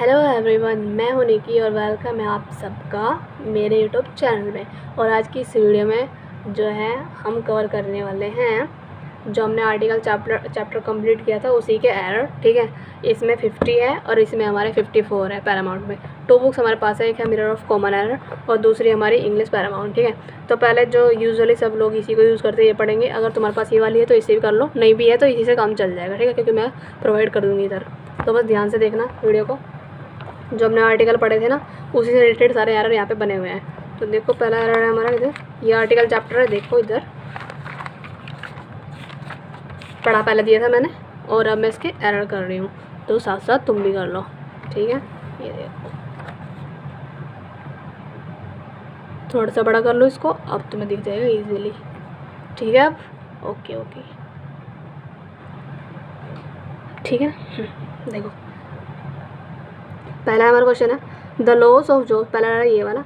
Hello everyone, मैं हूं निकी और वेलकम है आप सबका मेरे यूट्यूब चैनल में। और आज की इस वीडियो में जो है हम कवर करने वाले हैं जो हमने आर्टिकल चैप्टर कंप्लीट किया था उसी के एरर। ठीक है, इसमें 50 है और इसमें हमारे 54 है पैरामाउंट में। 2 बुक्स हमारे पास है, एक है मिरर ऑफ कॉमन एरर और दूसरी हमारी इंग्लिश पैरामाउंट। ठीक है, तो पहले जो यूजुअली सब लोग इसी को यूज़ करते हैं ये पढ़ेंगे। अगर तुम्हारे पास ये वाली है तो इसे भी कर लो, नहीं भी है तो इसी से काम चल जाएगा। ठीक है, क्योंकि मैं प्रोवाइड कर दूँगी इधर, तो बस ध्यान से देखना वीडियो को। जो हमने आर्टिकल पढ़े थे ना उसी से रिलेटेड सारे एरर यहाँ पे बने हुए हैं। तो देखो पहला एरर है हमारा इधर, ये आर्टिकल चैप्टर है, देखो इधर पढ़ा पहले दिया था मैंने और अब मैं इसके एरर कर रही हूँ, तो साथ साथ तुम भी कर लो। ठीक है, ये देखो थोड़ा सा बड़ा कर लो इसको, अब तुम्हें दिख जाएगा इजीली। ठीक है, अब ओके ओके ठीक है। देखो पहला हमारा क्वेश्चन है द लॉस ऑफ जॉब्स, पहला ये वाला,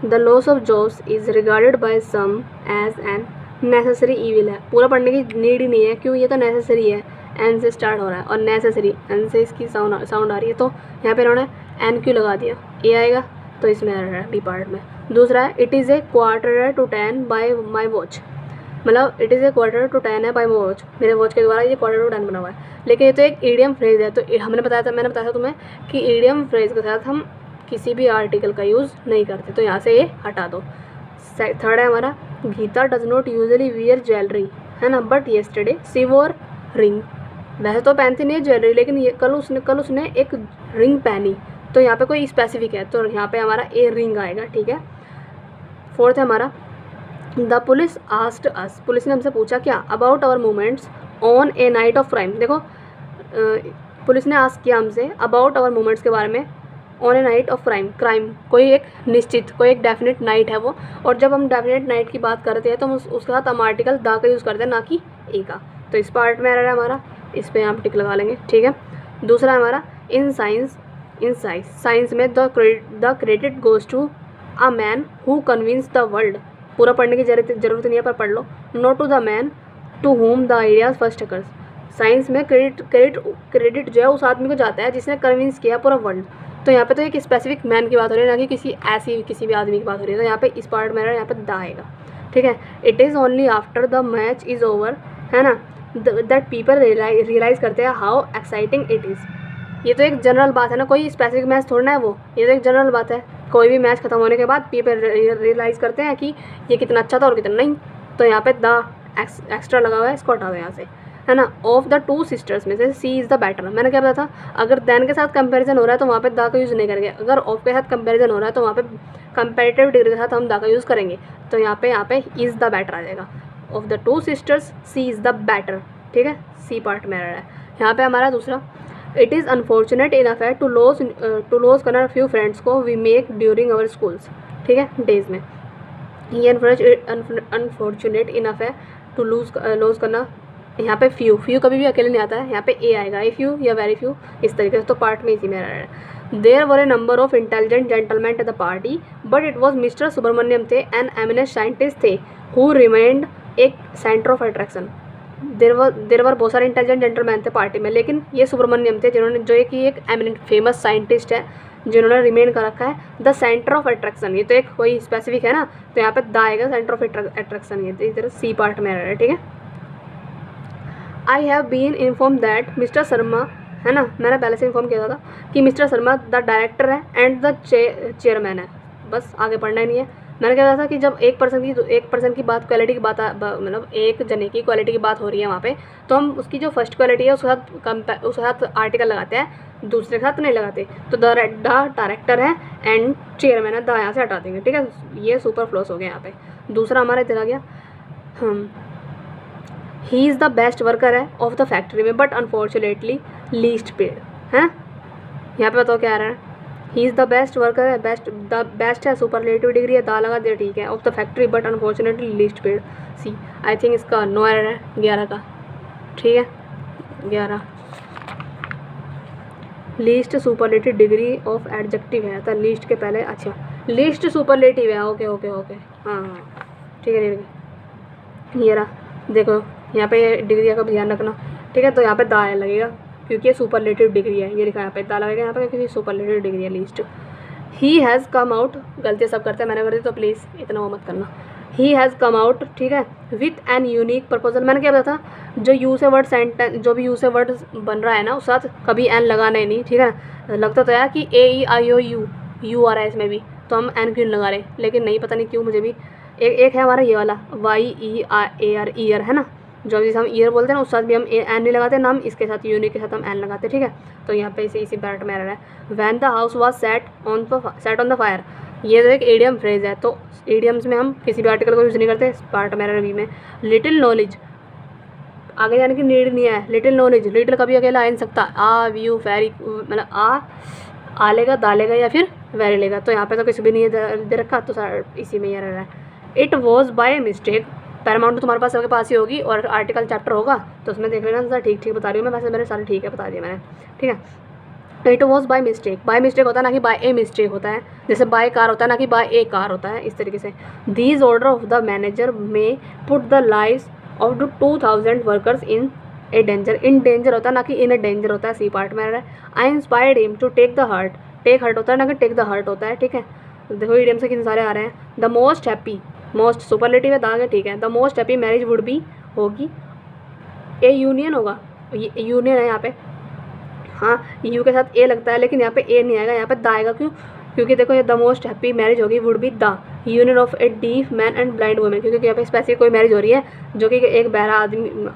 the loss of jobs is regarded by some as an necessary evil है। पूरा पढ़ने की नीड ही नहीं है, क्यों, ये तो नेसेसरी है, एन से स्टार्ट हो रहा है और नेसेसरी एन से इसकी साउंड आ रही है, तो यहाँ पे इन्होंने एन क्यों लगा दिया, ए आएगा तो इसमें आ रहा है बी पार्ट में। दूसरा है it is a quarter to 10 by my watch, मतलब it is a quarter to 10 है बाय माई वॉच, मेरे वॉच के द्वारा ये क्वार्टर टू 10 बना हुआ है। लेकिन ये तो एक ईडियम फ्रेज है, तो मैंने बताया था तुम्हें कि ईडियम फ्रेज के साथ हम किसी भी आर्टिकल का यूज़ नहीं करते, तो यहाँ से ये हटा दो। थर्ड है हमारा Geeta does not usually wear jewellery, है ना, but yesterday she wore ring. वैसे तो पहनती नहीं है ज्वेलरी, लेकिन ये कल उसने एक रिंग पहनी, तो यहाँ पे कोई स्पेसिफिक है, तो यहाँ पे हमारा ए रिंग आएगा। ठीक है। फोर्थ है हमारा the police asked us, police ने हमसे पूछा क्या, about our movements on a night of crime. देखो पुलिस ने आस्क किया हमसे अबाउट आवर मूवमेंट्स के बारे में on a night of crime कोई एक निश्चित, कोई एक डेफिनेट नाइट है वो, और जब हम डेफिनेट नाइट की बात करते हैं तो हम उसके साथ हम आर्टिकल द का यूज़ करते हैं, ना कि ए का। तो इस पार्ट में एरर है हमारा, इस पर यहाँ टिक लगा लेंगे। ठीक है। दूसरा है हमारा इन साइंस में the credit goes to a man who convince the world. पूरा पढ़ने की जरूरत नहीं है, पर पढ़ लो। Not to the man to home the ideas first occurs. Science में क्रेडिट जो है उस आदमी को जाता है जिसने कन्विंस किया पूरा वर्ल्ड, तो यहाँ पे तो एक स्पेसिफिक मैन की बात हो रही है, ना कि किसी भी आदमी की बात हो रही है, तो यहाँ पे इस पार्ट में यहाँ पे द आएगा। ठीक है। It is only after the match is over, है ना, दैट पीपल रियलाइज़ करते हैं हाउ एक्साइटिंग इट इज़। ये तो एक जनरल बात है ना, कोई स्पेसिफिक मैच थोड़ा ना है वो, ये तो एक जनरल बात है। कोई भी मैच खत्म होने के बाद पीपल रियलाइज़ करते हैं कि ये कितना अच्छा था और कितना नहीं, तो यहाँ पे द एक्स्ट्रा लगा हुआ है, इसको हटा दो यहाँ से, है ना। ऑफ द 2 सिस्टर्स में से सी इज़ द बेटर। मैंने क्या बताया था, अगर देन के साथ कंपैरिजन हो रहा है तो वहाँ पे द का यूज़ नहीं करेंगे, अगर ऑफ के साथ कंपैरिजन हो रहा है तो वहाँ पे कंपैरेटिव डिग्री के साथ हम द का यूज़ करेंगे, तो यहाँ पे इज़ द बेटर आ जाएगा। Of the 2 sisters she is the better. ठीक है, सी पार्ट में आ रहा है। यहाँ पे हमारा दूसरा इट इज़ अनफॉर्चुनेट इनफ है टू लॉस करना फ्यू फ्रेंड्स को we make during our schools. ठीक है, डेज में ये अनफॉर्चुनेट इनफ है टू लॉस करना, यहाँ पे फ्यू कभी भी अकेले नहीं आता है, यहाँ पे ए आएगा, ए फ्यू या वेरी फ्यू, इस तरीके से, तो पार्ट में इसी में आ रहा है। There were a number of intelligent gentleman at the party but it was mister Subramaniam थे एन एमिनेंट साइंटिस्ट थे हु रिमेंड एक centre of attraction. There were बहुत सारे इंटेलिजेंट जेंटलमैन थे पार्टी में, लेकिन ये सुब्रमण्यम थे जिन्होंने, जो कि एक एमिनेंट फेमस साइंटिस्ट है जिन्होंने रिमेन कर रखा है द सेंटर ऑफ अट्रैक्शन। ये तो एक कोई स्पेसिफिक है ना, तो यहाँ पे द आएगा, सेंटर ऑफ अट्रैक्शन, ये इधर सी पार्ट में आ रहा है। ठीक है। I have been inform that mister Sharma, है ना, मैंने पहले से इन्फॉर्म किया था कि मिस्टर शर्मा द डायरेक्टर है एंड द चेयरमैन है, बस आगे पढ़ना ही नहीं है। मैंने क्या कहा था कि जब एक पर्सन की बात, क्वालिटी की बात, मतलब एक जने की क्वालिटी की बात हो रही है वहाँ पे, तो हम उसकी जो फर्स्ट क्वालिटी है उसके साथ आर्टिकल लगाते हैं, दूसरे के साथ नहीं लगाते। तो द डायरेक्टर है एंड चेयरमैन है, द यहाँ से हटा देंगे। ठीक है, ये सुपर फ्लॉस हो गया यहाँ पे। दूसरा हमारा इधर आ गया, he is the best worker है ऑफ द फैक्ट्री में बट अनफॉर्चुनेटली लीस्ट पेड, है। यहाँ पे बताओ क्या आ रहा है, he is the best worker है, बेस्ट है, सुपरलेटिव डिग्री है, दा लगा दे, ठीक है, of the factory but unfortunately least paid, see. I think इसका नो एरर है 11 का। ठीक है, 11 least superlative degree of adjective है, तो लीस्ट के पहले, अच्छा लीस्ट सुपरलेटिव है, ओके ओके ओके, हाँ ठीक है, ये रहा, देखो यहाँ पे डिग्री का भी ध्यान रखना। ठीक है, तो यहाँ पे दा लगेगा, क्योंकि ये सुपरलेटिव डिग्री है, ये लिखा है यहाँ पे, दा लगेगा यहाँ पे क्योंकि सुपरलेटिव डिग्री है least. He has come out, गलतियाँ सब करते हैं, मैंने कर दी तो प्लीज़ इतना वो मत करना। ही हैज़ कम आउट, ठीक है, विथ एन यूनिक प्रपोजल। मैंने क्या बताया था, जो यू से वर्ड सेंटेंस, जो भी यू से वर्ड बन रहा है ना उस साथ कभी एन लगाना ही नहीं, ठीक है ना। लगता तो है कि AEIOU यू आ रहा है इसमें भी, तो हम एन क्यों लगा रहे, लेकिन नहीं पता नहीं क्यों मुझे भी। एक है हमारा ये वाला YEAR ईयर है ना, जो जिसे हम ईयर बोलते हैं ना उस साथ भी हम एन नहीं लगाते, नाम इसके साथ यूनिक के साथ हम एन लगाते, ठीक है। तो यहाँ पे इसी पैरट में आ रहा है। When the house was set on the fire, ये तो एक एडियम फ्रेज है, तो एडियम्स में हम किसी भी आर्टिकल को यूज़ नहीं करते पार्ट मेरा भी में। लिटिल नॉलेज, आगे जाने की नीड नहीं है। लिटिल नॉलेज, लिटिल कभी अकेला आ नहीं सकता, आ व्यू वेरी, मतलब आ लेगा, दा लेगा या फिर वेरी लेगा, तो यहाँ पे तो कुछ भी नहीं दे रखा, तो इसी में ये रह रहा है। It was by mistake, Paramount तो तुम्हारे पास सबके पास ही होगी, और आर्टिकल चैप्टर होगा तो उसमें देख लेना, सर ठीक बता रही हूँ मैं, वैसे मेरे सारे ठीक है बता दिया मैंने, ठीक है। It was by mistake, by mistake होता है ना कि बाय ए मिस्टेक होता है, जैसे बाय कार होता है ना कि बाय ए कार होता है, इस तरीके से। These order of the manager में put the lives of the 2000 workers in a danger, in danger होता है ना कि इन ए डेंजर होता है, सी पार्ट में आ रहा है। I inspired him to take the heart, take heart होता है ना कि टेक द हार्ट होता है, ठीक है। देखो इडियम से कितने सारे आ रहे हैं। The most happy, most superlative है, दाग है, ठीक है। The most happy marriage would B, होगी, ए यूनियन होगा, ये यूनियन है यहाँ पे, हाँ यू के साथ ए लगता है, लेकिन यहाँ पे ए नहीं आएगा, यहाँ पे दा आएगा, क्यों, क्योंकि देखो ये द मोस्ट हैप्पी मैरिज होगी would be the union of A deaf man and blind women, क्योंकि यहाँ पे स्पेसिफिक कोई मैरिज हो रही है जो कि एक बहरा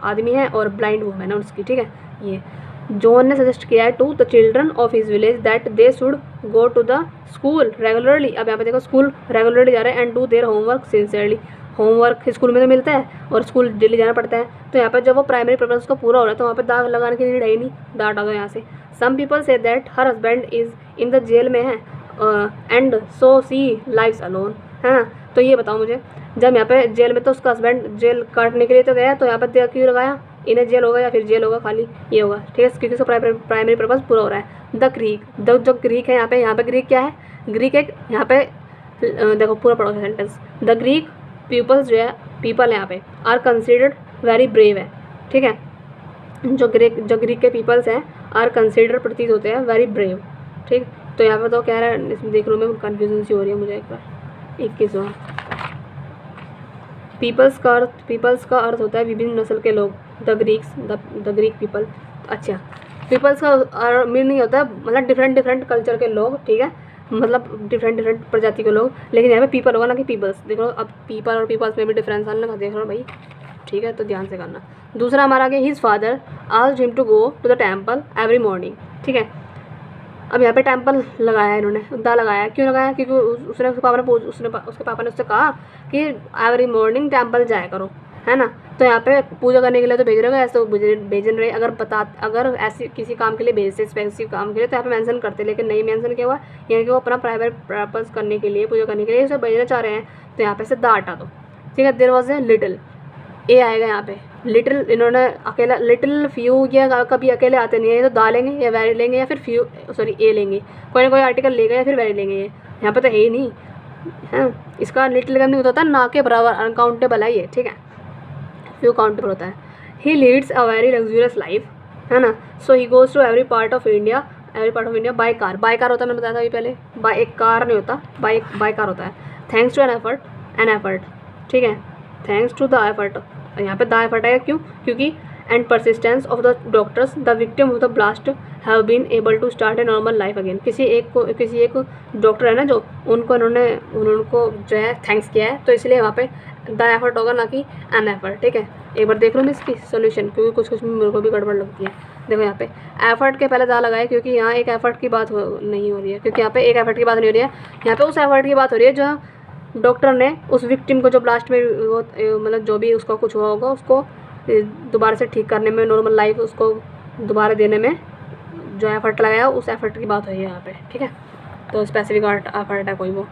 आदमी है और ब्लाइंड वुमेन है उसकी, ठीक है। ये जॉन ने सजेस्ट किया है to the children of his village that they should go to the school regularly, अब यहाँ पे देखो स्कूल रेगुलरली जा रहे हैं, and do their homework sincerely, homework school में तो मिलता है और स्कूल डेली जाना पड़ता है, तो यहाँ पे जब वो प्राइमरी पर्पज का पूरा हो रहा है तो वहाँ पे दाग लगाने की नीड है ही नहीं, दाग आ गया यहाँ से। Some people say that her husband is in the jail में है and so she lives alone, है ना। तो ये बताओ मुझे, जब यहाँ पे जेल में तो उसका हस्बैंड जेल काटने के लिए तो गया, तो यहाँ पर क्यों लगाया, इन्हें जेल होगा या फिर जेल होगा, खाली ये होगा, ठीक है, क्योंकि उसका प्राइमरी पर्पज पूरा हो रहा है। द ग्रीक, जो ग्रीक है यहाँ पे ग्रीक क्या है, ग्रीक एक यहाँ पे देखो पूरा पढ़ो सेंटेंस। द ग्रीक पीपल्स जो है, पीपल यहाँ पे आर कंसिडर्ड वेरी ब्रेव है, ठीक है, जो ग्रीक के पीपल्स हैं आर कंसिडर प्रतीत होते हैं वेरी ब्रेव, ठीक। तो यहाँ पे तो कह रहा है, इसमें देख लो मैं कन्फ्यूजन सी हो रही है मुझे, एक बार 21वां, पीपल्स का अर्थ होता है विभिन्न नस्ल के लोग, द ग्रीक पीपल, अच्छा पीपल्स का मीनिंग होता है मतलब डिफरेंट कल्चर के लोग, ठीक है, मतलब डिफरेंट प्रजाति के लोग, लेकिन यहाँ पे पीपल होगा ना कि पीपल्स, देखो अब पीपल और पीपल्स में भी डिफरेंस आने लगा, देख लो भाई, ठीक है, तो ध्यान से करना। दूसरा हमारा आगे, his father asked him to go to the temple every morning, ठीक है। अब यहाँ पे टेम्पल लगाया है इन्होंने, दा लगाया, क्यों लगाया, क्योंकि उसके पापा ने उससे कहा कि एवरी मॉर्निंग टेम्पल जाया करो, है ना। तो यहाँ पे पूजा करने के लिए तो भेज रहे हो, ऐसे तो भेज रहे, अगर ऐसी किसी काम के लिए भेजते, स्पेसिफिक काम के लिए, तो यहाँ पे मेंशन करते, लेकिन नहीं मेंशन किया हुआ, यानी कि वो अपना प्राइवेट पर्पस करने के लिए, पूजा करने के लिए उसे भेजना चाह रहे हैं, तो यहाँ पे से दा हटा दो, ठीक है। देयर वाज ए लिटिल, ए आएगा यहाँ पे, लिटिल इन्होंने अकेला, लिटिल फ्यू, या कभी अकेले आते नहीं है, ये तो दा लेंगे या वेरी लेंगे या फिर फ्यू, सॉरी ए लेंगे, कोई ना कोई आर्टिकल लेगा या फिर वेरी लेंगे, ये यहाँ पे तो है ही नहीं है, इसका लिटिल का नहीं होता, ना के बराबर, अनकाउंटेबल है ये, ठीक है, फ्यू काउंटेबल होता है। He leads a very luxurious life, है ना, so he goes to every part of India by car, होता है, मैंने बताया था अभी पहले, बाय एक कार नहीं होता, बाय कार होता है। थैंक्स टू एन एफर्ट, ठीक है, थैंक्स टू द एफर्ट, यहाँ पे द एफर्ट आएगा, क्यों, क्योंकि and persistence of the doctors the victim of the blast have been able to start a normal life again, किसी एक डॉक्टर है ना जो उनको जो है थैंक्स किया है, तो इसलिए वहाँ पे द एफर्ट होगा, ना कि एन एफर्ट, ठीक है। एक बार देख लो मैं इसकी सोल्यूशन, क्योंकि कुछ मेरे को भी गड़बड़ लगती है। देखो यहाँ पे एफर्ट के पहले दा लगाए, क्योंकि यहाँ एक एफर्ट की बात नहीं हो रही है, क्योंकि यहाँ पे एक एफर्ट की बात नहीं हो रही है, यहाँ पे उस एफर्ट की बात हो रही है जो डॉक्टर ने उस विक्टिम को, जो ब्लास्ट में मतलब जो भी उसका कुछ हुआ होगा, उसको दोबारा से ठीक करने में, नॉर्मल लाइफ उसको दोबारा देने में जो एफर्ट लगाया, उस एफर्ट की बात हुई है यहाँ पे, ठीक है। तो स्पेसिफिक एफर्ट है कोई वो।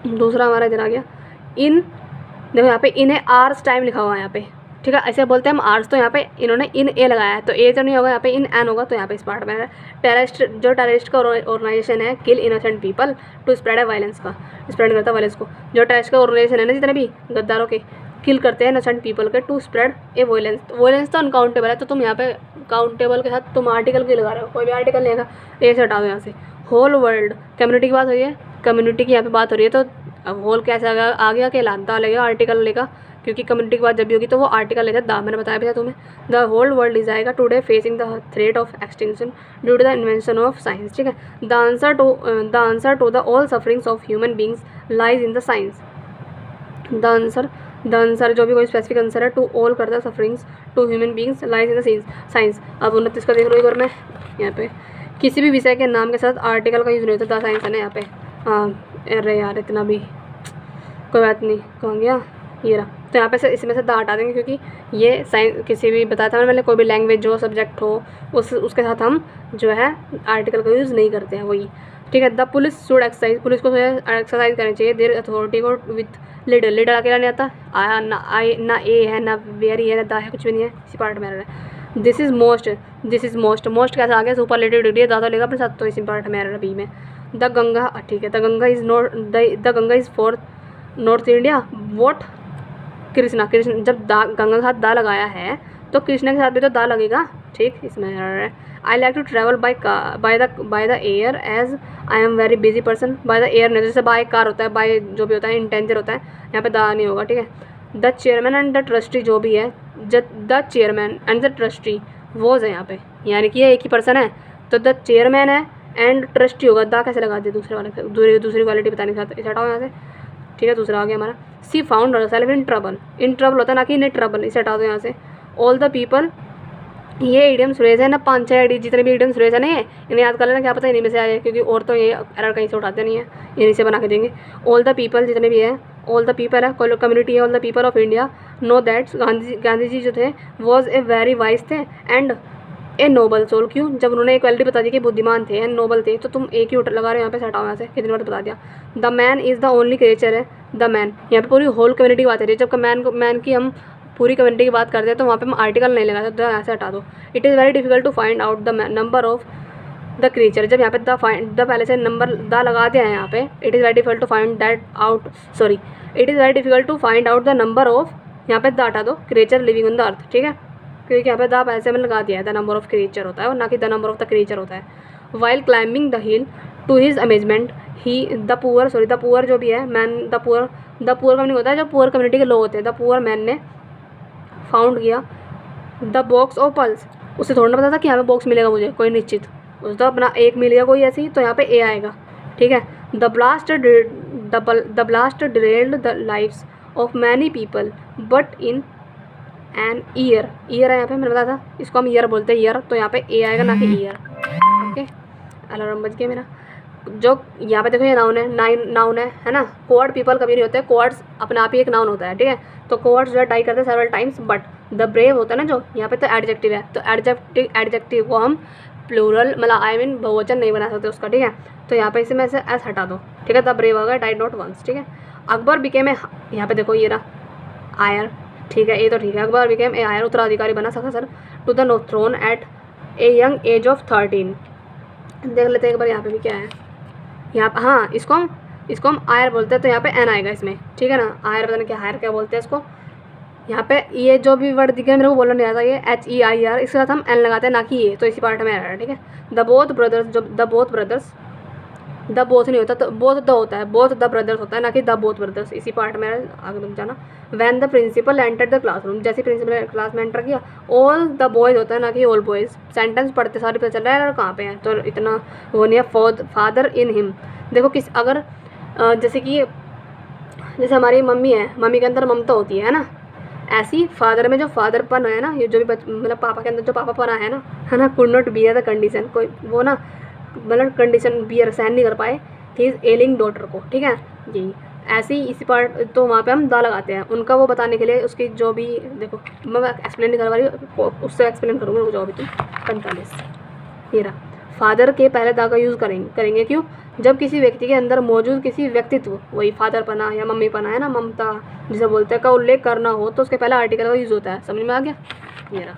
दूसरा हमारा इधर आ गया, इन, देखो यहाँ पे इन्हें आर्स टाइम लिखा हुआ है यहाँ पे, ठीक है, ऐसे बोलते हैं हम आर्स, तो यहाँ पे इन्होंने इन ए लगाया है, तो ए तो नहीं होगा, यहाँ पे इन एन होगा, तो यहाँ पे इस पार्ट में टेररिस्ट का ऑर्गेनाइजेशन है, kill innocent people to spread violence का, स्प्रेड करता है वायलेंस को, जो टेररिस्ट का ऑर्गेनाइजेशन है ना, जितने भी गद्दारों के, किल करते हैं इनोसेंट पीपल के to spread a violence. Violence तो अनकाउंटेबल है, तो तुम यहाँ पे काउंटेबल के साथ तुम आर्टिकल क्यों लगा रहे हो, कोई भी आर्टिकल नहीं है, ए से हटा दो यहाँ से। होल वर्ल्ड कम्युनिटी की बात हो रही है, कम्युनिटी की यहाँ पे बात हो रही है, तो अब होल कैसे आ गया कि दा लेगा आर्टिकल लेगा, क्योंकि कम्युनिटी की बात जब भी होगी तो वो आर्टिकल लेगा दा, मैंने बताया भी था तुम्हें। द होल वर्ल्ड इज आएगा today facing the threat of extinction due to the invention of science, ठीक है। The answer to the all sufferings of human beings lies in the science. The answer जो भी कोई specific answer है to all करता है sufferings to human beings lies in the science. अब 29 का देख लो एक बार मैं यहाँ पे, किसी भी विषय के नाम के साथ आर्टिकल का यूज़ नहीं होता, द साइंस है ना यहाँ पे। हाँ अरे यार इतना भी कोई बात नहीं, कहूँगी गया ये रहा, तो यहाँ पे से इसमें से द हटा देंगे, क्योंकि ये साइंस किसी भी बताया था मैंने, कोई भी लैंग्वेज हो सब्जेक्ट हो उसके साथ हम जो है आर्टिकल का यूज़ नहीं करते हैं, वही ठीक है। The police should exercise, police को एक्सरसाइज करनी चाहिए देयर अथॉरिटी को विथ लीडर। लीडर अकेला नहीं आता, आया ना ना ए है ना वेरी है ना दा है, कुछ भी नहीं है, इसी पार्ट में आ रहा है। दिस इज़ मोस्ट, मोस्ट कैसे आ गया, सुपरलेटिव डिग्री है, ज़्यादा लेगा अपने साथ, तो इसी पार्ट में आ रहा है बी में। द गंगा, ठीक है, the Ganga is for north India. What Krishna, जब गंगा के साथ दा लगाया है तो कृष्णा के साथ भी तो दा लगेगा, ठीक, इसमें I like to travel by the air as I am very busy person. By the air नहीं, जैसे बाय कार होता है, बाय जो भी होता है इंटेंजर होता है, यहाँ पे दा नहीं होगा, ठीक है। The chairman and the trustee जो भी है, the chairman and the trustee was है यहाँ पे, यानी कि ये एक ही पर्सन है, तो द चेयरमैन है एंड ट्रस्टी होगा, दा कैसे लगा दिया दूसरे वाले, दूसरी क्वालिटी बताने के साथ, इसे हटाओ यहाँ से, ठीक है। दूसरा आ गया हमारा, she found herself in trouble, in trouble होता है ना कि इन ट्रबल, इसे हटा दो यहाँ से। ऑल द पीपल, ये इडियम्स फ्रेज है ना, 5-6 जितने भी इडियम्स फ्रेज है ना, ये इन्हें याद कर लेना, क्या पता इन्हीं में से आए, क्योंकि और तो ये एरर कहीं से उठाते नहीं है, इन्हीं से बना के देंगे। ऑल द पीपल जितने भी है, ऑल द पीपल है, कम्युनिटी है, all the people of India no that's, Gandhi ji जो थे वॉज ए वेरी वाइज थे एंड ए नोबल सोल। क्यों, जब उन्होंने एक क्वालिटी बता दी कि बुद्धिमान थे एंड नोबल थे, तो तुम एक ही उठ लगा रहे हो यहाँ पे, हटाओ यहाँ से, कितनी बार बता दिया। The man is the only creature है, द मैन यहाँ पे पूरी होल कम्युनिटी की बात है, जब मैन की हम पूरी कम्युनिटी की बात करते हैं तो वहाँ पे हम आर्टिकल नहीं लगाते, तो यहाँ से हटा दो। It is very difficult to find out the number of the creature, जब यहाँ पे द पहले से नंबर द लगा दिया है यहाँ पे, it is very difficult to find that out, sorry it is very difficult to find out the number of, यहाँ पे द हटा दो, creature living on the earth, ठीक है, क्योंकि यहाँ पे द पहले से मैंने लगा दिया है, द नंबर ऑफ क्रिएचर होता है और ना कि the number of the creature होता है। While climbing the hill to his amazement he the poor जो भी है मैन, द पुअर कम्युनिटी होता है, जो पुअर कम्युनिटी के लोग होते हैं, द पुअर मैन ने फाउंड किया द बॉक्स ऑफ पल्स, उसे थोड़ा ना पता था कि यहाँ पे बॉक्स मिलेगा मुझे कोई निश्चित, उसे तो अपना एक मिल गया कोई ऐसी, तो यहाँ पे ए आएगा, ठीक है। The blast derailed the lives of many people but in an year है यहाँ पे, मैंने बताया था इसको हम ईयर बोलते हैं, ईयर, तो यहाँ पे ए आएगा ना कि ईयर, ओके। अलार्म बज गया मेरा। जो यहाँ पे देखो ये नाउन है ना, कोवर्ड पीपल कभी नहीं होते, कोवर्ड्स अपने आप ही एक नाउन होता है, ठीक है। तो कोवर्ड्स जो है डाई करते हैं several times, but the brave होता है ना जो यहाँ पे, तो एडजेक्टिव है, तो एडजेक्टिव को हम प्लूरल मतलब आई मीन बहुवचन नहीं बना सकते उसका, ठीक है। तो यहाँ पे इसे मैं से एस हटा दो, ठीक है। द ब्रेव होगा डाइड नॉट वंस, ठीक है। अकबर बिकेम ए, यहाँ पे देखो ये रहा आयर, ठीक है, ये तो ठीक है। अकबर बिकेम ए आयर, उत्तराधिकारी बना सका sir to the throne at a young age of 13। देख लेते हैं एक बार यहाँ पे भी क्या है, यहाँ पे हाँ इसको हम आयर बोलते हैं, तो यहाँ पे एन आएगा इसमें, ठीक है ना। आयर पता नहीं क्या हायर क्या बोलते हैं इसको, यहाँ पे ये जो भी वर्ड दिखे मेरे को बोलना नहीं आता, ये HEIR, इसके साथ हम एन लगाते हैं ना कि ये, तो इसी पार्ट में आ रहा है, ठीक है। The both brothers, the both नहीं होता, तो बोथ द होता है, बोथ द ब्रदर्स होता है ना कि द बोथ ब्रदर्स, इसी पार्ट में आगे बन जाना। When the principal enter the classroom, जैसे प्रिंसिपल क्लास में एंटर किया, ऑल द बॉयज़ होता है ना कि ऑल बॉयज़। सेंटेंस पढ़ते सारे पता चल रहा है यार कहाँ पे है, तो इतना वो नहीं है। फादर इन हिम, देखो किस अगर जैसे हमारी मम्मी है, मम्मी के अंदर ममता होती है ना, ऐसी फादर में जो फादरपन है ना, ये जो भी मतलब पापा के अंदर जो पापापन है ना, could not bear the condition, कोई वो ना मतलब कंडीशन बियर सहन नहीं कर पाए हिज एलिंग डॉटर को, ठीक है। यही ऐसे ही इसी पार्ट, तो वहाँ पे हम दा लगाते हैं, उनका वो बताने के लिए उसकी जो भी, देखो मैं एक्सप्लेन नहीं करवा रही, उससे एक्सप्लेन करूँगा जो भी तुम 45 ये रहा। फादर के पहले दा का यूज़ करेंगे क्यों, जब किसी व्यक्ति के अंदर मौजूद किसी व्यक्तित्व, वही फादर पना या मम्मी पना है ना, ममता जिसे बोलते हैं, का उल्लेख करना हो तो उसके पहले आर्टिकल का यूज़ होता है। समझ में आ गया ये रहा,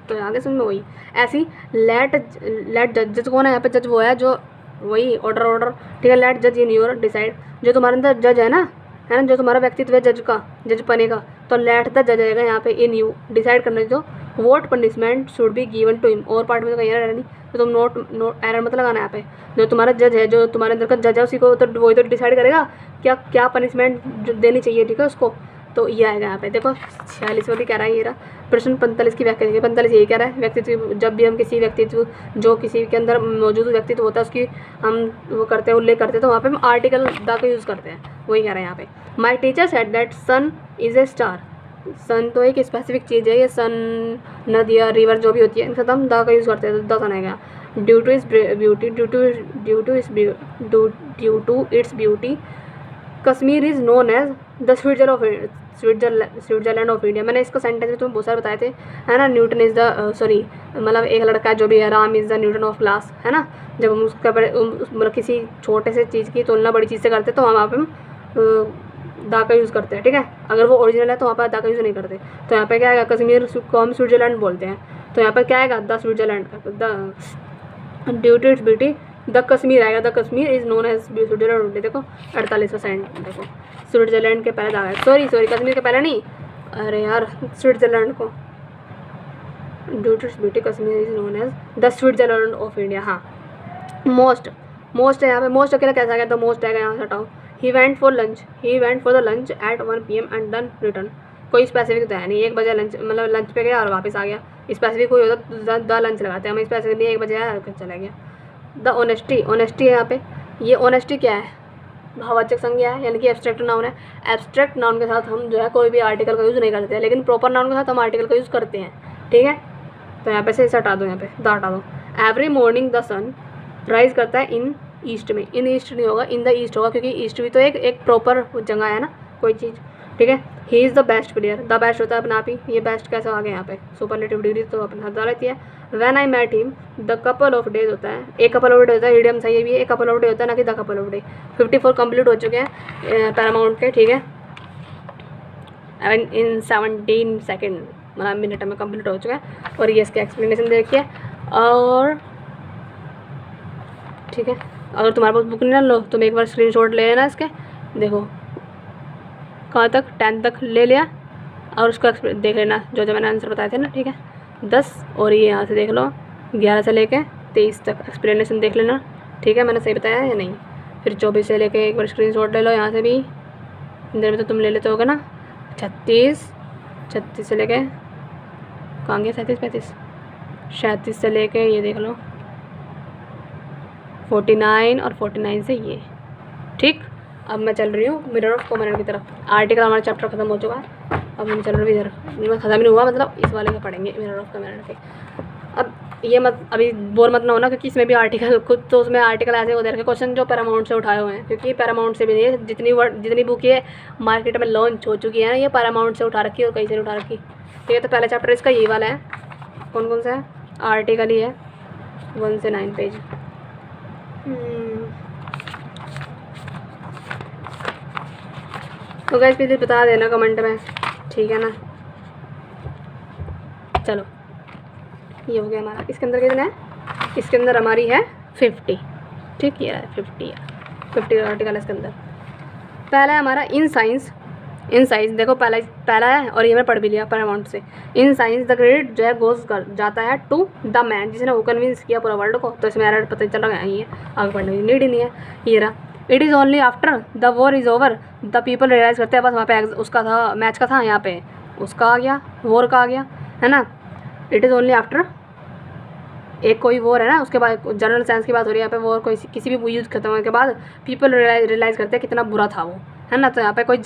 तो आगे समझ में वही ऐसी लेट जज कौन है यहाँ पे, जज वो है जो वही ऑर्डर, ठीक है। लेट जज इन योर डिसाइड, जो तुम्हारे अंदर जज है ना, है ना, जो तुम्हारा व्यक्तित्व है जज का, जज पने का, तो लेट द जज आएगा यहाँ पे इन यू, डिसाइड करने दो what punishment should be given to him. और पार्ट में तो कहीं एरर नहीं, तो तुम नोट एरर मत लगाना यहाँ पे। जो तुम्हारा जज है, जो तुम्हारे अंदर का जज है, उसी को तो वही तो डिसाइड करेगा क्या क्या पनिशमेंट देनी चाहिए, ठीक है उसको। तो ये आएगा यहाँ पे। देखो 46वां भी कह रहा है ये रहा प्रश्न 45 की व्याख्या देखिए। 45 यही कह रहा है व्यक्तित्व, जब भी हम किसी व्यक्तित्व, जो किसी के अंदर मौजूद व्यक्तित्व होता है उसकी हम वो करते हैं, उल्लेख करते हैं, तो वहाँ पे हम आर्टिकल द का यूज़ करते हैं। वही कह रहे हैं यहाँ पे। My teacher said that sun is a star. Sun तो एक स्पेसिफिक चीज़ है, ये सन, नदियाँ, रिवर जो भी होती है इनके साथ हम द का यूज़ करते हैं, तो द सन आएगा। Due to its beauty, due to its beauty Kashmir is known as the Switzerland of India. मैंने इसका सेंटेंस में तुम्हें बहुत सारे बताए थे, है ना। न्यूटन इज़ द सॉरी मतलब एक लड़का जो भी है, Ram is the Newton of class, है ना। जब हम उसका मतलब किसी छोटे से चीज़ की तुलना बड़ी चीज़ से करते तो हम वहाँ पे हम दा का यूज़ करते हैं, ठीक है। अगर वो ओरिजिनल है तो वहाँ पर दा का यूज़ नहीं करते। तो यहाँ पे क्या आएगा, कश्मीर को हम स्विट्जरलैंड बोलते हैं, तो यहाँ पर क्या आएगा, the Switzerland, the due to its beauty the Kashmir आएगा। The Kashmir is known as Switzerland. देखो 48%, देखो स्विट्जरलैंड के पहले आएगा, सॉरी कश्मीर के पहले नहीं, अरे यार स्विट्जरलैंड को, due to its beauty Kashmir is known as the Switzerland of India. हाँ मोस्ट है यहाँ पे, मोस्ट अकेला कैसा आएगा, द मोस्ट आएगा, यहाँ से हटाओ। He went for the lunch at 1 PM and then return. कोई स्पेसिफिक तो है नहीं, 1 बजे लंच मतलब लंच पे गया और वापस आ गया। स्पेसिफिक कोई होता द लंच लगाते हैं हम, स्पेसिफिक नहीं, 1 बजे आया चला गया। द ऑनेस्टी है यहाँ पे। ये ऑनेस्टी क्या है, भाववाचक संज्ञा है, यानी कि एब्स्ट्रैक्ट नाउन है। एब्स्ट्रैक्ट नाउन के साथ हम जो है कोई भी आर्टिकल का यूज़ नहीं करते हैं, लेकिन प्रॉपर नाउन के साथ हम आर्टिकल का यूज़ करते हैं, ठीक है। तो यहाँ पे से हटा दो, यहाँ पे द हटा दो। Every morning the sun rise करता है इन ईस्ट में, इन ईस्ट नहीं होगा, इन द ईस्ट होगा, क्योंकि ईस्ट भी तो एक प्रॉपर जगह है ना कोई चीज़, ठीक है। He is the best player, the best होता है अपना आप ही, ये बेस्ट कैसे आ गया यहाँ पे, सुपरलेटिव डिग्री तो अपने साथ डाल लेती है। When I met him the couple of days होता है, एक कपल ऑफ डे होता है, इडियम सही भी है, एक कपल ऑफ डे होता है ना कि the couple of day. 54 complete हो चुके हैं पैरामाउंट के, ठीक है। इन 17 सेकेंड मतलब मिनट में कंप्लीट हो चुका है। और ये इसके एक्सप्लेनेशन देखिए, और ठीक है। अगर तुम्हारे पास बुक नहीं ना, लो तुम एक बार स्क्रीनशॉट ले लेना इसके, देखो कहाँ तक 10 तक ले लिया, और उसका देख लेना जो जो मैंने आंसर बताए थे ना, ठीक है। 10 और ये यहाँ से देख लो 11 से लेके 23 तक एक्सप्लेनेशन देख लेना, ठीक है, मैंने सही बताया है या नहीं। फिर 24 से लेके एक बार स्क्रीनशॉट ले लो, यहाँ से भी इधर में तो तुम ले लेते होगे ना। 36 से लेके कहाँ गया, 37 37 से लेके ये देख लो 49 और 49 से ये, ठीक। अब मैं चल रही हूँ मिरर ऑफ कॉमन की तरफ। आर्टिकल हमारा चैप्टर खत्म हो चुका है, अब मैं चल रही हूँ इधर, खत्म नहीं हुआ मतलब इस वाले का पढ़ेंगे मिरर ऑफ कॉमन के। अब ये मत अभी बोर मत ना होना, क्योंकि इसमें भी आर्टिकल खुद तो उसमें आर्टिकल ऐसे होते हैं क्वेश्चन जो पैरामाउंट से उठाए हुए हैं, क्योंकि पैरामाउंट से भी नहीं है, जितनी बुक ये मार्केट में लॉन्च हो चुकी है ना, ये पैरामाउंट से उठा रखी है और कहीं से उठा रखी, ठीक है। तो पहला चैप्टर इसका यही वाला है, कौन कौन सा है, आर्टिकल ही है, 1 से 9 पेज। तो गाइस प्लीज़ बता देना कमेंट में, ठीक है ना। चलो ये हो गया हमारा। इसके अंदर कितना है, इसके अंदर हमारी है 50, ठीक, ये रहा 50 आर्टिकल है इसके अंदर। पहला है हमारा इन साइंस देखो पहला है, और ये मैंने पढ़ भी लिया पैरामाउंट से। इन साइंस द क्रेडिट जो है गोज कर जाता है टू द मैन, जिसने वो कन्विंस किया पूरा वर्ल्ड को। तो इसमें एरर पता चल रहा है, ये आगे पढ़ने की नीड ही नहीं है, ये रहा। It is only after the war is over the people realise करते हैं, बस वहाँ पे उसका था मैच का था, यहाँ पे उसका आ गया, वॉर का आ गया, है ना। इट इज़ ओनली आफ्टर एक कोई वॉर है ना, उसके बाद जनरल साइंस की बात हो रही है यहाँ पे, वॉर कोई किसी भी युद्ध खत्म होने के बाद पीपल रियलाइज़ करते हैं कितना बुरा था वो, है ना। तो यहाँ पे कोई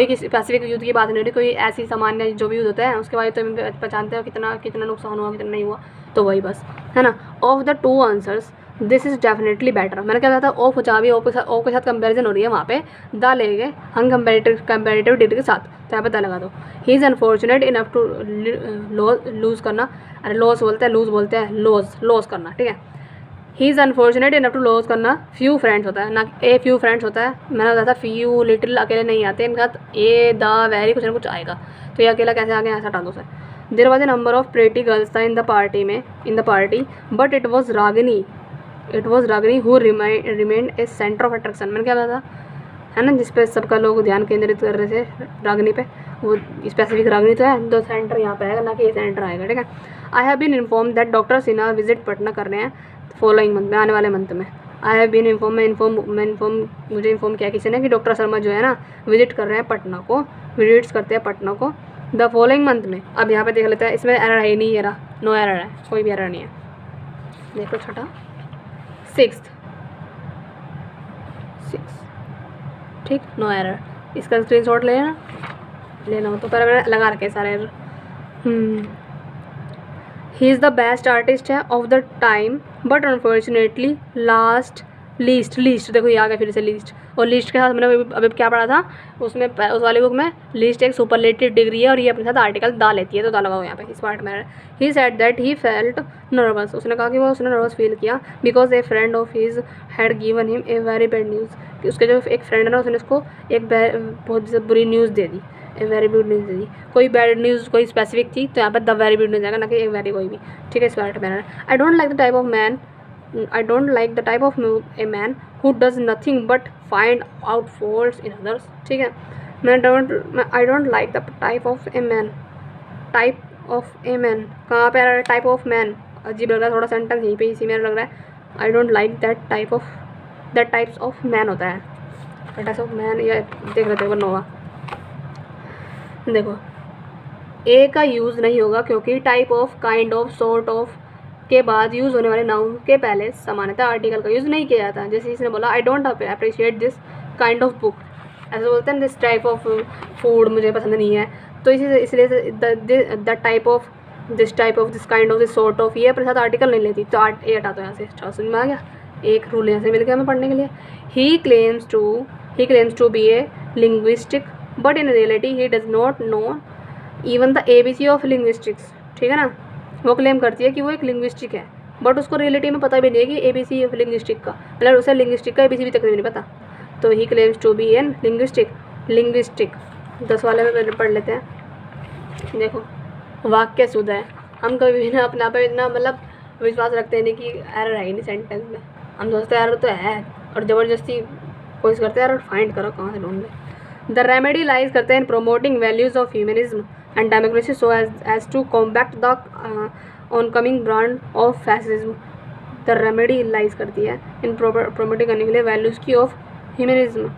किसी स्पेसिफिक युद्ध की बात नहीं हो रही, कोई ऐसी सामान्य जो भी युद्ध होता है उसके बाद तो पहचानते हो कितना नुकसान हुआ, कितना नहीं हुआ, तो वही बस, है ना। Of the 2 answers this is definitely better. मैंने क्या कहा था, ऑफ जहाँ भी ऑफ के साथ कंपेरिजन हो रही है वहाँ पे द लेंगे हम कंपेरेटिव डिग्री के साथ, तो यहाँ पे द लगा दो। He is unfortunate enough to lose करना, अरे लॉस बोलते हैं, लूज़ बोलते हैं, लॉस करना, ठीक है। He is unfortunate enough to loss करना फ्यू फ्रेंड्स होता है ना, ए फ्यू फ्रेंड्स होता है। मैंने बताया था फ्यू लिटिल अकेले नहीं आते, इनके साथ ए द वेरी कुछ ना कुछ आएगा, तो ये अकेला कैसे आ गया, ऐसा हटा दो sir. There was a number of pretty girls था in the party but it was Ragini who remained a centre of attraction. मैंने क्या बताया था, है ना, जिस पे सबका लोग ध्यान केंद्रित कर रहे थे, रागनी पे, वो स्पेसिफिक रागनी तो है, तो सेंटर यहाँ पे आएगा, ना कि ये सेंटर आएगा, ठीक है। I have been inform that doctor Sinha visit Patna कर रहे हैं फॉलोइंग मंथ में, आने वाले मंथ में। आई हैव बीन इन्फॉर्म, मुझे इन्फॉर्म किया किसी ने कि डॉक्टर शर्मा जो है ना विजिट कर रहे हैं पटना को, विजिट्स करते हैं पटना को द फॉलोइंग मंथ में। अब यहाँ पे देख लेते हैं, इसमें एरर है ही नहीं, ये रहा, नो एरर है, कोई भी एरर नहीं है। देखो छठा 6th, ठीक, नो एरर। इसका स्क्रीनशॉट लेना हो तो पहले मैंने लगा रखे सारे error. He is the best artist है of the time but unfortunately least देखो ये आ गया फिर से लीस्ट, और लीस्ट के साथ मैंने अभी क्या पढ़ा था उसमें, उस वाली बुक में लीस्ट एक सुपरलेटिव डिग्री है और ये अपने साथ आर्टिकल डाल लेती है, तो डाला हुआ यहाँ पे इस पार्ट में। ही said that he felt nervous, उसने कहा कि वो उसने नर्वस फील किया because A friend of his had given him a very bad news, कि उसके जो एक फ्रेंड है ना उसने उसको एक बहुत बुरी न्यूज़ दे दी, ए वेरी गुड न्यूज़ दे दी। कोई बैड न्यूज़ कोई स्पेसिफिक थी तो यहाँ पर द वेरी गुड न्यूज़ आएगा, ना कि एक वेरी कोई भी, ठीक है। इस पार्ट में I don't like the type of man, I don't like the type of a man who does nothing but find out faults in others, ठीक है। I don't like the type of a man, कहाँ पे आ रहा है type of man, अजीब लग रहा है थोड़ा सेंटेंस यहीं पे इसी में लग रहा है। I don't like that types of man होता है, टाइप्स ऑफ मैन, ये देख लेते हैं नोवा। देखो ए का यूज़ नहीं होगा क्योंकि type of, kind of, sort of के बाद यूज़ होने वाले नाउन के पहले सामान्यतः आर्टिकल का यूज़ नहीं किया जाता। जैसे इसने बोला I don't appreciate this kind of book, ऐसे बोलते हैं दिस टाइप ऑफ फूड मुझे पसंद नहीं है, तो इसलिए the type of, this kind of, this sort of, ये अपने साथ आर्टिकल नहीं लेती, तो ए हटा दो यहाँ से। अच्छा समझ में आ गया, एक रूल यहाँ से मिल गया हमें पढ़ने के लिए। He claims to be a linguistic but in reality he does not know even the ABC of linguistics, ठीक है ना। वो क्लेम करती है कि वो एक लिंग्विस्टिक है बट उसको रियलिटी में पता भी नहीं है कि ABC ऑफ लिंग्विस्टिक का, मतलब उसे लिंग्विस्टिक का ABC भी तक नहीं पता। तो he claims to be an linguistic 10 वाले में पढ़ लेते हैं। देखो वाक्य शुद्ध है, हम कभी भी ना अपने आप पे इतना मतलब विश्वास रखते हैं नहीं कि एरर है ही नहीं सेंटेंस में, हम सोचते हैं एरर तो है और ज़बरदस्ती कोशिश करते हैं एरर फाइंड करो कहाँ से ढूंढ लें। द रेमेडी लाइज करते हैं promoting values of humanism and democracy so as to combat the oncoming brand of fascism। the remedy lies करती है इन promoting करने के लिए वैल्यूज़ की ऑफ ह्यूमनिज्म।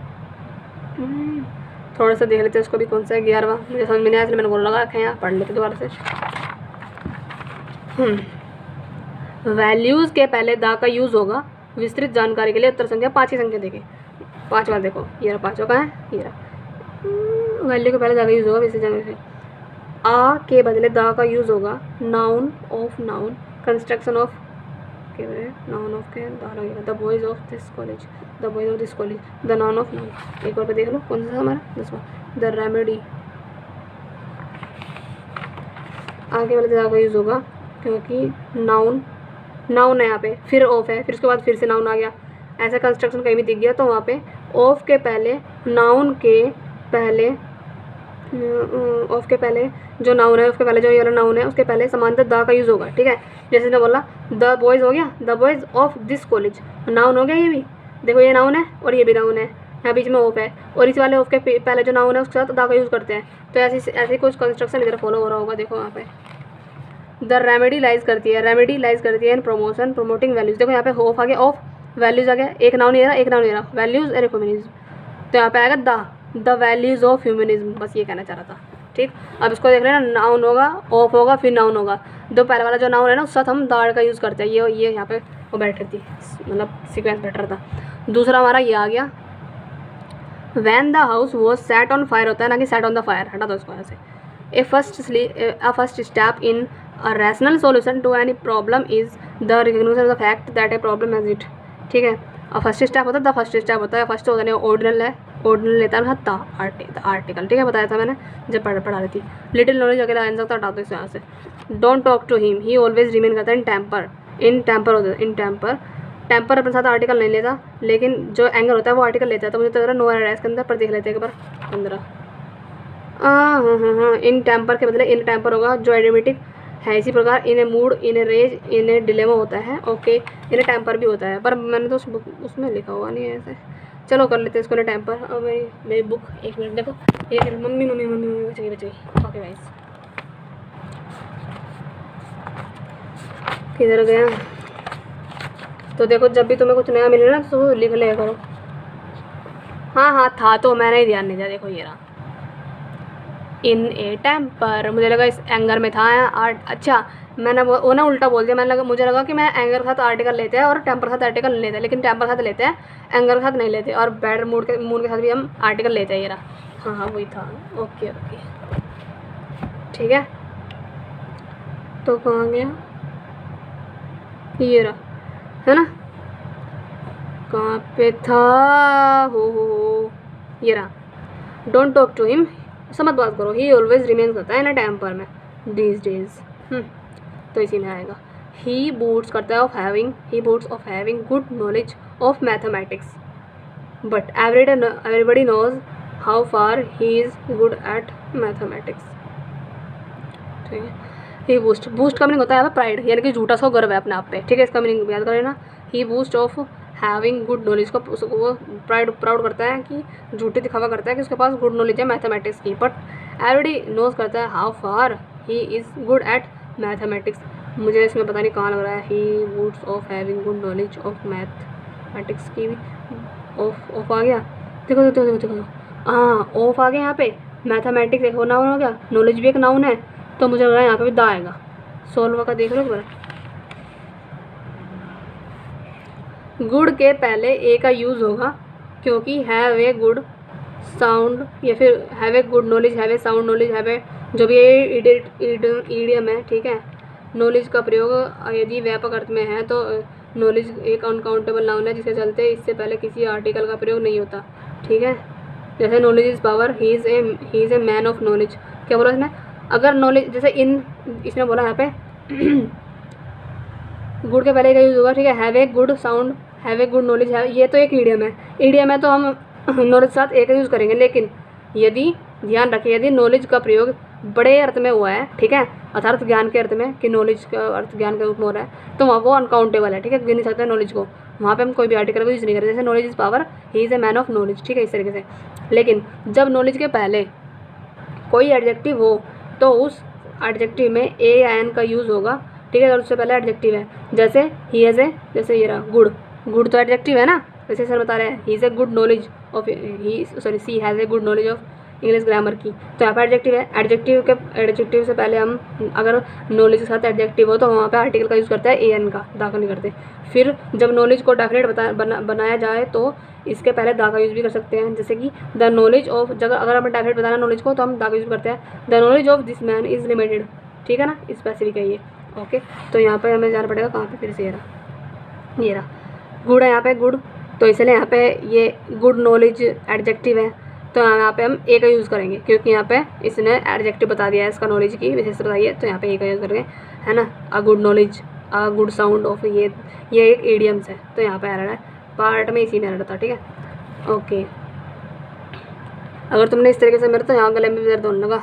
थोड़ा सा देख लेते हैं उसको भी, कौन सा है 11वां, मुझे समझ में नहीं आया इसलिए मैंने गोल लगा रखे हैं, यहाँ पढ़ लेते दोबारा से। वैल्यूज़ के पहले दा का यूज़ होगा विस्तृत जानकारी के लिए। उत्तर संख्या 5 की संख्या देखें, 5 बार देखो, ये रहा 5 का है, ये रहा। वैल्यू के पहले दा का यूज़ होगा विस्तृत जानकारी, आ के बदले दा का यूज़ होगा noun of, noun construction of के बदले नाउन ऑफ के दा लगेगा, the boys of this college, the boys of this college, the noun of noun. एक बार पे देख लो कौन सा हमारा 10वां, द रेमेडी, आगे वाले दा का यूज़ होगा क्योंकि नाउन है यहाँ पे, फिर ऑफ है, फिर उसके बाद फिर से नाउन आ गया, ऐसा कंस्ट्रक्शन कहीं भी दिख गया तो वहाँ पे ऑफ के पहले, नाउन के पहले, ऑफ के पहले जो नाउन है, उसके पहले जो ये वाला नाउन है उसके पहले समानतः दा का यूज़ होगा, ठीक है। जैसे ने बोला द बॉयज़ हो गया, the boys of this college, noun हो गया ये भी, देखो ये नाउन है और ये भी नाउन है, यहाँ बीच में ऑफ है और इस वाले ऑफ के पहले जो नाउन है उसके साथ दा का यूज़ करते हैं, तो ऐसी कुछ कंस्ट्रक्शन इधर फॉलो हो रहा होगा। देखो यहाँ पे द रेमेडी लाइज करती है इन प्रोमोटिंग वैल्यूज़। देखो यहाँ पे ऑफ आ गया, ऑफ वैल्यूज़ आ गया, एक नाउन ये रहा, एक नाउन ये रहा, वैल्यूज़ एंड ह्यूमनिज्म, तो यहाँ पे आएगा द वैल्यूज़ ऑफ ह्यूमनिज्म, बस ये कहना चाह रहा था, ठीक। अब इसको देख लेना, नाउन होगा, ऑफ होगा, फिर नाउन होगा, दो पहले वाला जो नाउन है ना उसके साथ हम दाड़ का यूज़ करते हैं, ये यहाँ पे वो बेटर थी, मतलब सीक्वेंस बेटर था। दूसरा हमारा ये आ गया when the house was set on fire होता है, ना कि सेट ऑन द फायर, हटा दो इसको ऐसे। A first step in a rational solution to any problem is the recognition of the fact that a problem as it, ठीक है। और फर्स्ट स्टेप होता है, द फर्स्ट स्टेप होता है, फर्स्ट होता है ऑर्डिनल है, ऑर्डिनल लेता है द आर्टिकल, ठीक है, बताया था मैंने जब पढ़ा रही थी। लिटिल नॉलेज अगर आंसर तो हटा दो इससे यहाँ से। Don't talk to him, he always remain करता है इन टेम्पर होता है, इन टेम्पर अपने साथ आर्टिकल नहीं लेता, लेकिन जो एंगर होता है वो आर्टिकल लेता है, तो मुझे तो नो एरर है इसके अंदर, पर देख लेते हैं एक बार 15। हाँ, इन टेम्पर के बदले इन टेम्पर होगा, जो एडिमेटिक है। इसी प्रकार in mood, in rage, in dilemma होता है, ओके, इन टेम्पर भी होता है, पर मैंने तो उसमें लिखा हुआ नहीं है ऐसे। चलो कर लेते हैं इसको ना टाइम पर। और मेरी मेरी बुक, एक मिनट देखो, एक minute, mummy mummy mummy mummy बच गई बच गई। ओके गाइस, किधर गया? तो देखो जब भी तुम्हें कुछ नया मिले ना तो लिख लिया करो। हाँ हाँ था, तो मैंने ही ध्यान नहीं दिया। देखो ये रहा, इन ए टेम्पर, मुझे लगा इस एंगर में था आर्ट। अच्छा मैंने वो ना उल्टा बोल दिया। मुझे लगा कि मैं एंगर के साथ आर्टिकल लेते हैं और टेम्पर के साथ आर्टिकल नहीं लेते, लेकिन टेम्पर के साथ लेते हैं, एंगर के साथ नहीं लेते। और बैड मूड के साथ भी हम आर्टिकल लेते हैं। ये रहा, हाँ हाँ वही था। ओके ओके ठीक है। तो कहाँ गया? ये रहा, है ना? कहाँ पे था? हो ये रहा, डोंट टॉक टू हिम, ऐसा मत बात करो। ही ऑलवेज रिमेन्स करता है ना टेम्पर में दीज डेज। तो इसी में आएगा। ही बूट्स करता है of having, he boots of having good knowledge of mathematics, but everybody knows how far he is good at mathematics. ठीक है। ही बूस्ट, बूस्ट का मीनिंग होता है प्राइड, यानी कि झूठा सा गर्व है अपने आप पे। ठीक है, इसका मीनिंग याद करें ना। He boost of having good knowledge को वो प्राउड करता है कि झूठे दिखावा करता है कि उसके पास गुड नॉलेज है मैथमेटिक्स की। बट एवरीबडी नोज करता है how far he is good at mathematics. मुझे इसमें पता नहीं कहाँ लग रहा है। He boots of having good knowledge of mathematics की भी ऑफ आ गया। देखो देखो देखो देखो, हाँ ऑफ आ गया यहाँ पे। मैथमेटिक्स एक नाउन हो गया, नॉलेज भी एक नाउन है, तो मुझे लग रहा है यहाँ पे भी दा आएगा। सोल्व का देख लो एक बार। गुड के पहले ए का यूज़ होगा क्योंकि हैव ए गुड साउंड, या फिर have a good knowledge, have a sound knowledge, have a जो भी ईडियम है। ठीक है, नॉलेज का प्रयोग यदि व्यापक अर्थ में है तो नॉलेज एक अनकाउंटेबल नाउन है, जिसके चलते इससे पहले किसी आर्टिकल का प्रयोग नहीं होता। ठीक है, जैसे knowledge is power, he is a man of knowledge. क्या बोला इसने? अगर नॉलेज, जैसे इन इसने बोला यहाँ पे गुड के पहले का यूज़ होगा। ठीक है, have a good sound, have a good knowledge है, ये तो एक ईडियम है। ईडियम है तो हम नॉलेज के साथ एक यूज़ करेंगे। लेकिन यदि ध्यान रखिए, यदि नॉलेज का प्रयोग बड़े अर्थ में हुआ है, ठीक है, अर्थात ज्ञान के अर्थ में, कि नॉलेज का अर्थ ज्ञान के रूप में हो रहा है, तो वहाँ वो अनकाउंटेबल है। ठीक है, गिन नहीं सकते हैं नॉलेज को, वहाँ पे हम कोई भी आर्टिकल को यूज़ नहीं करें। जैसे knowledge is power, he is a man of knowledge. ठीक है, इस तरीके से। लेकिन जब नॉलेज के पहले कोई एडजेक्टिव हो तो उस एडजेक्टिव में ए या एन का यूज़ होगा। ठीक है, अगर उससे पहले एडजेक्टिव है, जैसे ही हैज़ ए, जैसे ये रहा गुड, गुड तो एडजेक्टिव है ना, जैसे सर बता रहे हैं he is a good knowledge of, he sorry she has a good knowledge of English grammar की, तो यहाँ पर एडजेक्टिव है। एडजेक्टिव से पहले हम अगर नॉलेज के साथ एडजेक्टिव हो तो वहाँ पे आर्टिकल का यूज़ करता है ए एन का, दाखिल नहीं करते। फिर जब नॉलेज को डेफिनेट बनाया जाए तो इसके पहले दा का यूज़ भी कर सकते हैं, जैसे कि द नॉलेज ऑफ, जगह अगर हमें डेफिनेट बताना नॉलेज को तो हम दा का यूज़ करते हैं। The knowledge of this man is limited. ठीक है ना, स्पेसिफिक है ये। ओके, तो यहाँ पे हमें जाना पड़ेगा कहाँ पे, फिर से ये रहा गुड है यहाँ पे, गुड, तो इसलिए यहाँ पे ये गुड नॉलेज एडजेक्टिव है, तो यहाँ पे हम ए का यूज़ करेंगे क्योंकि यहाँ पे इसने एडजेक्टिव बता दिया है, इसका नॉलेज की विशेषता बताई है, तो यहाँ पे ए का यूज़ करेंगे, है ना। A good knowledge, a good sound of, ये एक इडियम्स है, तो यहाँ पे आ रहा है पार्ट में, इसी में आ रहा था। ठीक है, ओके। अगर तुमने इस तरीके से, मेरे तो यहाँ गले में भी दर्द होने लगा,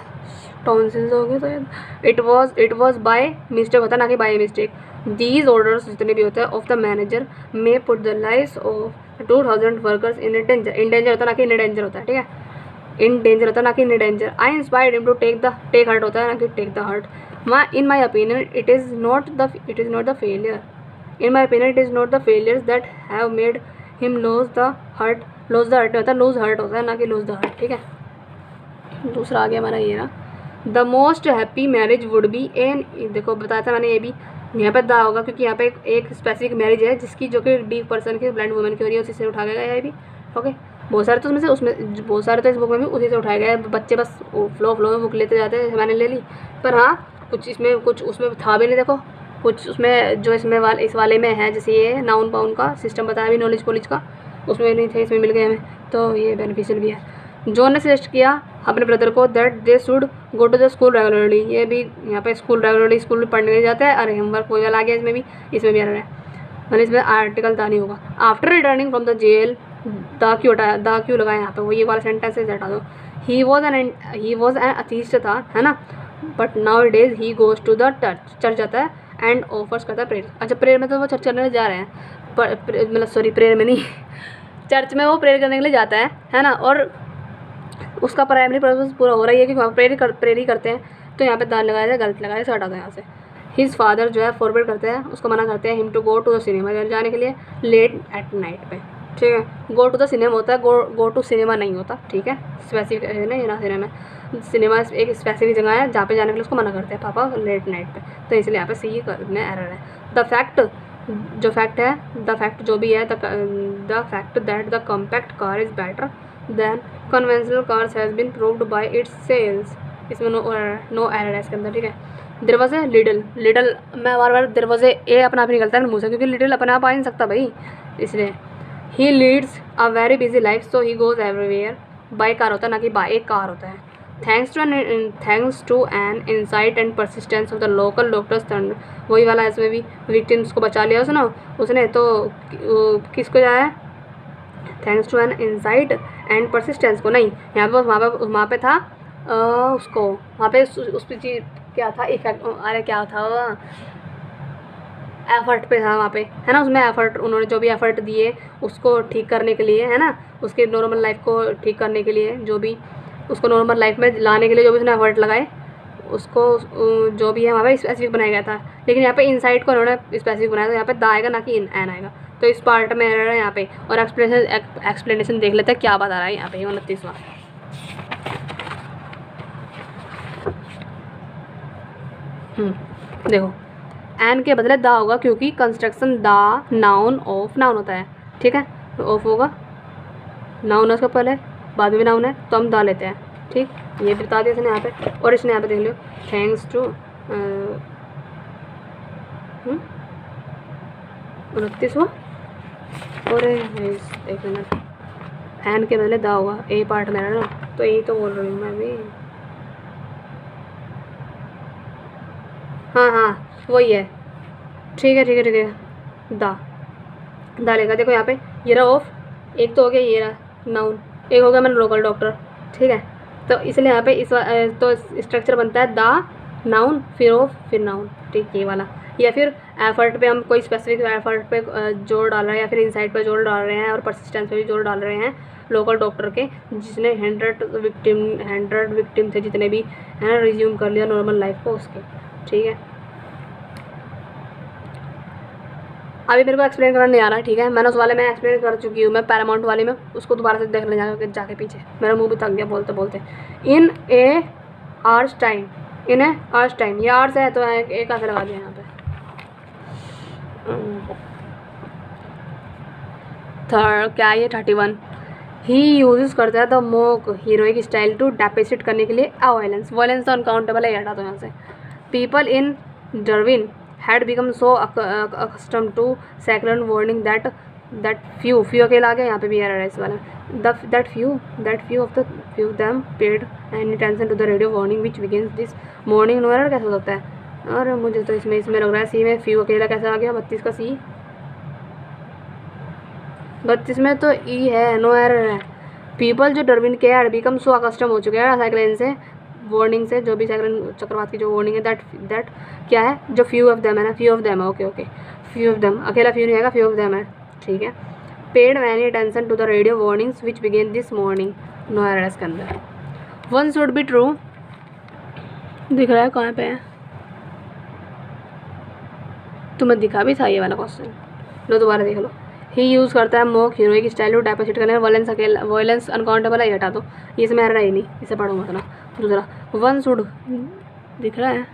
टॉन्सिल्स हो गए, तो इट वॉज बाय मिस्टेक होता है, ना कि बाय मिस्टेक। दीज ऑर्डर्स जितने भी होते हैं ऑफ द मैनेजर में put the lives of 2000 workers in danger. In danger होता है, ना कि इन डेंजर होता है। ठीक है, इन डेंजर होता है, ना कि in danger. I inspired him to take heart होता है, ना कि take the heart. In my opinion it is not the failure, in my opinion it is not the failures that have made him lose the heart. Lose the heart होता है, loose heart होता है, ना कि loose the heart. ठीक है, दूसरा आ गया हमारा ये ना, the most happy marriage would be an, देखो बताया था मैंने, ये भी यहाँ पे दा होगा क्योंकि यहाँ पे एक स्पेसिफिक मैरिज है जिसकी, जो कि डी पर्सन की, ब्लाइंड वुमेन की हो रही है, उसी से उठा गया है भी। ओके, बहुत सारे तो उसमें बहुत सारे तो इस बुक में भी उसी से उठाया गया है। बच्चे बस फ्लो में बुक लेते जाते हैं, मैंने ले ली, पर हाँ कुछ इसमें, कुछ उसमें था भी नहीं। देखो कुछ उसमें जो इसमें इस वाले में है, जैसे ये नाउन पाउन का सिस्टम बताया भी, नॉलेज कॉलेज का, उसमें नहीं थे, इसमें मिल गए हमें, तो ये बेनिफिशियल भी है। जॉन ने सजेस्ट किया अपने ब्रदर को that they should go to the school regularly. ये भी यहाँ पे स्कूल रेगुलरली, स्कूल में पढ़ने जाता है। अरे होमवर्क कोई वाला आ गया, इसमें भी आ रहा है, मतलब इसमें आर्टिकल था नहीं होगा। After returning from the jail, the क्यों हटाया, दा क्यों लगाया यहाँ पे, वो ये वाला सेंटेंस से हटा दो। ही वॉज एन अथीस्ट था, है ना, but nowadays he goes to the church जाता है एंड ऑफर्स करता है प्रेयर। अच्छा, प्रेयर में तो वो चर्च करने जा रहे हैं, मतलब सॉरी प्रेयर में नहीं, चर्च में वो प्रेयर करने के लिए जाता है ना, और उसका प्राइमरी पर्पस पूरा हो रहा है कि वहाँ प्रेयर ही करते हैं। तो यहाँ पे दाल लगाया जाए, गलत लगाया, इसे हटा दो यहाँ से। हिज फादर जो है फॉरवर्ड करते हैं, उसको मना करते हैं him to go to the cinema, जाने के लिए लेट एट नाइट पे, ठीक है। गो टू द सिनेमा होता है, गो टू सिनेमा नहीं होता, ठीक है। स्पेसिफिक है ना, ये ना सिनेमा एक स्पेसिफिक जगह है जहाँ पे जाने के लिए उसको मना करते हैं पापा लेट नाइट पे, तो इसलिए यहाँ पे सी में एरर है। द फैक्ट जो फैक्ट है, द फैक्ट जो भी है, the fact that the compact car is better than conventional cars has been proved by its sales. इसमें नो एरर है इसके अंदर, ठीक है। दरवाजे लिडल, मैं बार दरवाजे ए अपना आप निकलता है मुँह से, क्योंकि लिटिल अपने आप आ नहीं सकता भाई, इसलिए। He leads a very busy life so he goes everywhere, by car होता है ना कि बाई एक कार होता है। Thanks to an insight and persistence of the local doctors, वही वाला इसमें भी विक्टिम्स को बचा लिया उसने तो किसको जाया है, thanks to an insight and persistence को नहीं, यहाँ पे वहाँ पे था उसको, वहाँ पे उस पर चीज़ क्या था, इफेक्ट, अरे क्या था, एफर्ट पे था वहाँ पे, है ना। उसमें एफर्ट, उन्होंने जो भी एफर्ट दिए उसको ठीक करने के लिए, है ना, उसके नॉर्मल लाइफ को ठीक करने के लिए, जो भी उसको नॉर्मल लाइफ में लाने के लिए जो भी उसने एफर्ट लगाए, उसको जो भी है वहाँ पे स्पेसिफिक बनाया गया था। लेकिन यहाँ पे इनसाइड को उन्होंने स्पेसिफिक बनाया, तो यहाँ पे द आएगा ना कि एन आएगा, तो इस पार्ट में एरर है यहाँ पे। और एक्सप्लेनेशन देख लेते हैं क्या बता रहा है यहाँ पे 29वां। देखो एन के बदले द होगा, क्योंकि construction the noun of noun होता है, ठीक है। तो ऑफ होगा, नाउन है उसका पहले, बाद में नाउन है, तो हम द लेते हैं, ठीक। ये बता दिया इसने यहाँ पे, और इसने यहाँ पे देख लो थैंक्स टू 29वां, और एक मिनट, एन के बदले द होगा, ए पार्ट मेरा ना, तो यही तो बोल रही हूँ मैं भी, हाँ वही है, ठीक है द लेगा। देखो यहाँ पे ये रहा ऑफ, एक तो हो गया ये रहा नाउन, एक हो गया मैंने लोकल डॉक्टर, ठीक है। तो इसलिए यहाँ पे तो स्ट्रक्चर बनता है द नाउन फिर ऑफ फिर नाउन, ठीक, ये वाला। या फिर एफर्ट पे हम कोई स्पेसिफिक एफर्ट पे जोर डाल रहे हैं, या फिर इनसाइड पे जोर डाल रहे हैं, और परसिस्टेंस पे भी जोर डाल रहे हैं लोकल डॉक्टर के, जिसने 100 विक्टिम थे जितने भी, है ना, रिज्यूम कर लिया नॉर्मल लाइफ को उसके, ठीक है। अभी मेरे को एक्सप्लेन करना नहीं आ रहा, ठीक है। मैंने उस वाले में एक्सप्लेन कर चुकी हूँ, मैं पैरामाउंट वाले में, उसको दोबारा से देख ले जाके पीछे, मेरा मुंह भी थक गया बोलते बोलते। इन ए आवर्स टाइम, ये आवर्स है तो एक कैसे लगा दिया यहाँ पे। थर्ड क्या ये 31, ही यूज़ करता है the mock heroic style to depict करने के लिए वायलेंस तो अनकाउंटेबल है, हटा दो यहाँ से। People in Darwin had become so accustomed to saccharine warning that few अकेला आ गया, यहाँ पे भी एरर है इस वाला, that few of them paid any attention to the radio warning which begins this morning। No error कैसे हो सकता है, और मुझे तो इसमें लग रहा है सी में फ्यू अकेला कैसे आ गया, 32 का सी, 32 में तो ई है, नो एरर है। पीपल जो डार्विन के had become so accustomed हो चुके हैं साइक्लिन से, वार्निंग से, जो भी चक्रवात की जो वार्निंग है, दैट क्या है, जो फ्यू ऑफ देम है ना, फ्यू ऑफ देम है, ओके फ्यू ऑफ देम, अकेला फ्यू नहीं आएगा, फ्यू ऑफ देम है, ठीक है। Paid many attention to the radio warnings which began this morning, no error इसके अंदर। वन शुड बी ट्रू, दिख रहा है कहाँ पे है, तुम्हें दिखा भी था ये वाला क्वेश्चन, लो दोबारा देख लो। ही यूज़ करता है मोक हीरोइक स्टाइल टू डेपोसिट करने, वायलेंस अनकाउंटेबल है, ये हटा दो, ये इसमें एरर ही नहीं, इसे पढ़ो मत ना। दूसरा वन शुड दिख रहा है,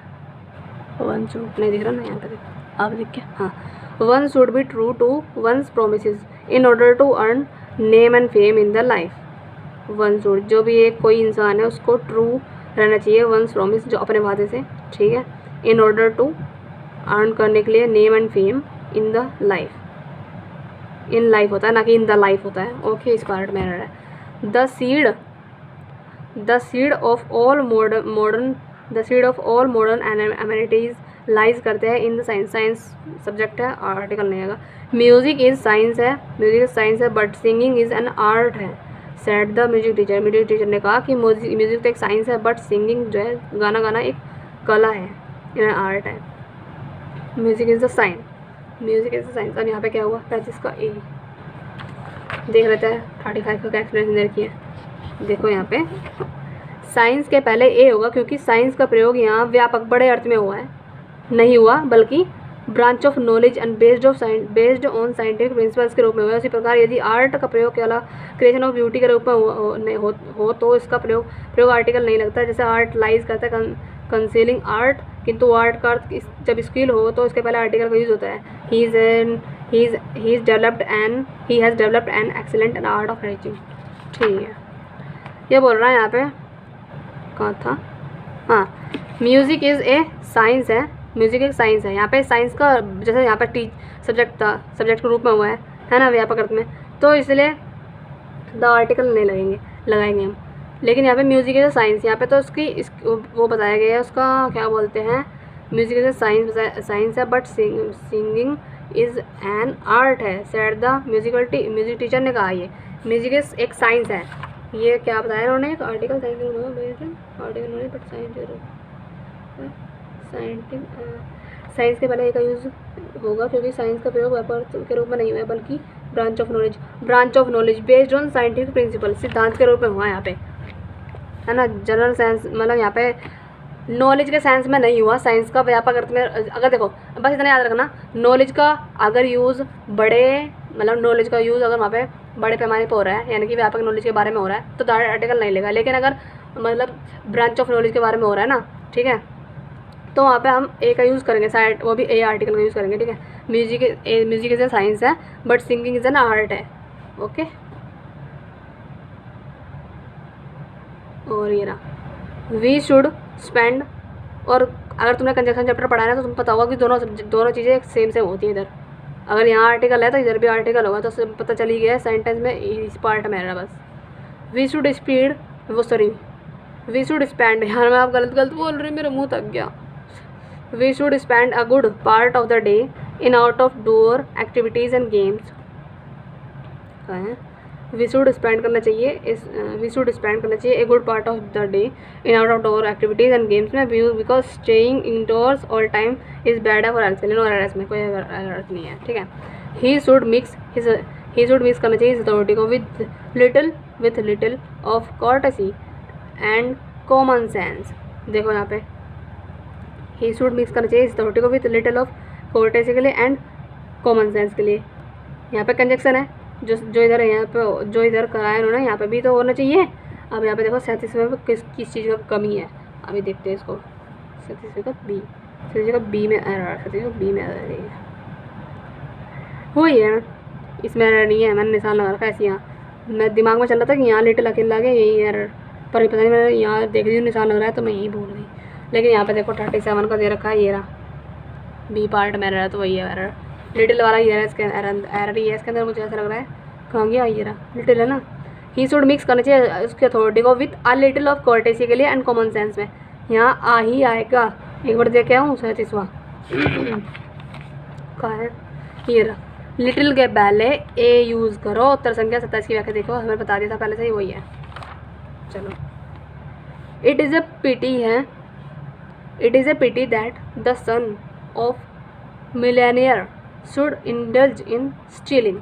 वन शुड नहीं दिख रहा ना, यहाँ पे देखो, आप दिख क्या, हाँ। One should be true to one's promises in order to earn name and fame in the life. One should, जो भी एक कोई इंसान है उसको ट्रू रहना चाहिए वंस प्रोमिस, जो अपने वादे से, ठीक है। इन ऑर्डर टू अर्न करने के लिए name and fame in the life, in life होता है ना कि इन द लाइफ होता है, ओके। इस पार्ट में एरर है। The seed of all modern amenities lies करते हैं इन द साइंस सब्जेक्ट है, आर्टिकल नहीं आएगा। म्यूजिक इज साइंस है, but singing is an art है, सेड द म्यूजिक टीचर ने कहा कि म्यूजिक तो एक साइंस है, बट सिंगिंग जो है, गाना गाना एक कला है, यह आर्ट है। Music is the science. अब यहाँ पे क्या हुआ, 35 का ए, देख रहे थे 35 का एक्सप्लेनेशन दे रखी है। देखो यहाँ पे साइंस के पहले ए होगा क्योंकि साइंस का प्रयोग यहाँ व्यापक बड़े अर्थ में हुआ है, नहीं हुआ बल्कि branch of knowledge and based on scientific principles के रूप में हुआ। उसी प्रकार यदि आर्ट का प्रयोग केवल क्रिएशन ऑफ ब्यूटी के रूप में हो तो इसका प्रयोग आर्टिकल नहीं लगता। जैसे आर्ट लाइज करता है कंसीलिंग आर्ट, किंतु आर्ट का अर्थ जब स्किल हो तो इसके पहले आर्टिकल का यूज़ होता है। He has developed an excellent art of writing. ठीक है, ये बोल रहा है यहाँ पे, कहाँ था, हाँ, म्यूज़िक इज़ ए साइंस है, म्यूज़िक एक साइंस है। यहाँ पे साइंस का जैसे यहाँ पे सब्जेक्ट था, सब्जेक्ट के रूप में हुआ है ना, व्यापक अर्थ में, तो इसलिए द आर्टिकल नहीं लगाएंगे हम। लेकिन यहाँ पे म्यूज़िक इज़ ए साइंस, यहाँ पे तो वो बताया गया है, उसका क्या बोलते हैं, म्यूज़िक इज़ ए साइंस है but singing is an art है, सेड द म्यूजिक टीचर ने कहा। ये म्यूज़िक एक साइंस है, ये क्या बताया उन्होंने, एक आर्टिकल साइंस के पहले एक यूज़ होगा क्योंकि साइंस का प्रयोग व्यापार के रूप में नहीं हुआ है बल्कि branch of knowledge based on scientific principle, सिद्धांत के रूप में हुआ है यहाँ पे, है ना। जनरल साइंस मतलब यहाँ पे नॉलेज के साइंस में नहीं हुआ, साइंस का व्यापक अर्थ में। अगर देखो बस इतना याद रखना, नॉलेज का अगर यूज़ नॉलेज का यूज़ अगर वहाँ पे बड़े पैमाने पर हो रहा है, यानी कि व्यापक नॉलेज के बारे में हो रहा है, तो आर्टिकल नहीं लेगा। लेकिन अगर ब्रांच ऑफ नॉलेज के बारे में हो रहा है ना, ठीक है, तो वहाँ पे हम ए का यूज़ करेंगे, शायद वो भी ए आर्टिकल का यूज़ करेंगे। ठीक है, म्यूजिक इज़ ए साइंस है but singing is an art है। ओके, और ये रहा वी शुड स्पेंड। और अगर तुमने कंजक्शन चैप्टर पढ़ा है ना तो तुम्हें पता होगा कि दोनों चीज़ें सेम होती हैं। इधर अगर यहाँ आर्टिकल है तो इधर भी आर्टिकल होगा, तो पता चली गया सेंटेंस में इस पार्ट में है बस। वी शुड स्पेंड, यार मैं आप गलत बोल रही, मेरा मुँह थक गया। We should spend a good part of the day in out of door activities and games. We should spend करना चाहिए a good part of the day in out of door activities and games में, because staying indoors all time is bad for health. और में कोई अर्थ नहीं है। ठीक है, ही शुड मिक्स करना चाहिए इस अथॉरिटी को with little of courtesy and common sense. देखो यहाँ पे ही शुड मिक्स करना चाहिए इस अथॉरिटी को विथ लिटिल ऑफ कॉर्टेसी के लिए एंड कॉमन सेंस के लिए। यहाँ पे कंजक्शन है जो इधर है, यहाँ पे जो इधर कराया उन्होंने, यहाँ पे भी तो होना चाहिए। अब यहाँ पे देखो 37वें में किस चीज़ का कमी है, अभी देखते हैं इसको। 37वें का बी में एरर, 37वें का बी में एरर है, वही है ना, इसमें एरर नहीं है, मैंने निशान लगा रखा है ऐसे। यहाँ मैं दिमाग में चल रहा था कि यहाँ लिटिल अकेला आ गया, यही एरर, पर पता नहीं मैंने यहाँ देख रही हूँ निशान लग रहा है तो मैं यही भूल गई। लेकिन यहाँ पे देखो 37 का दे रखा है, ये रहा बी पार्ट में एरर है, तो वही है एरर, लिटिल वाला ही है इसके एरर ही है इसके अंदर, मुझे ऐसा लग रहा है। कहाँ गया, ये रहा लिटिल है ना। ही शुड मिक्स करना चाहिए उसकी अथॉरिटी को with a little of courtesy के लिए एंड कॉमन सेंस में, यहाँ आ ही आएगा। एक बार देख के आऊँ 37वां कहाँ है, ये रहा, लिटिल के पहले ए यूज़ करो। उत्तर संख्या 27 की व्याख्या देखो, हमें बता दिया था पहले से ही, वही है। चलो, it is a pity that the son of millionaire should indulge in stealing.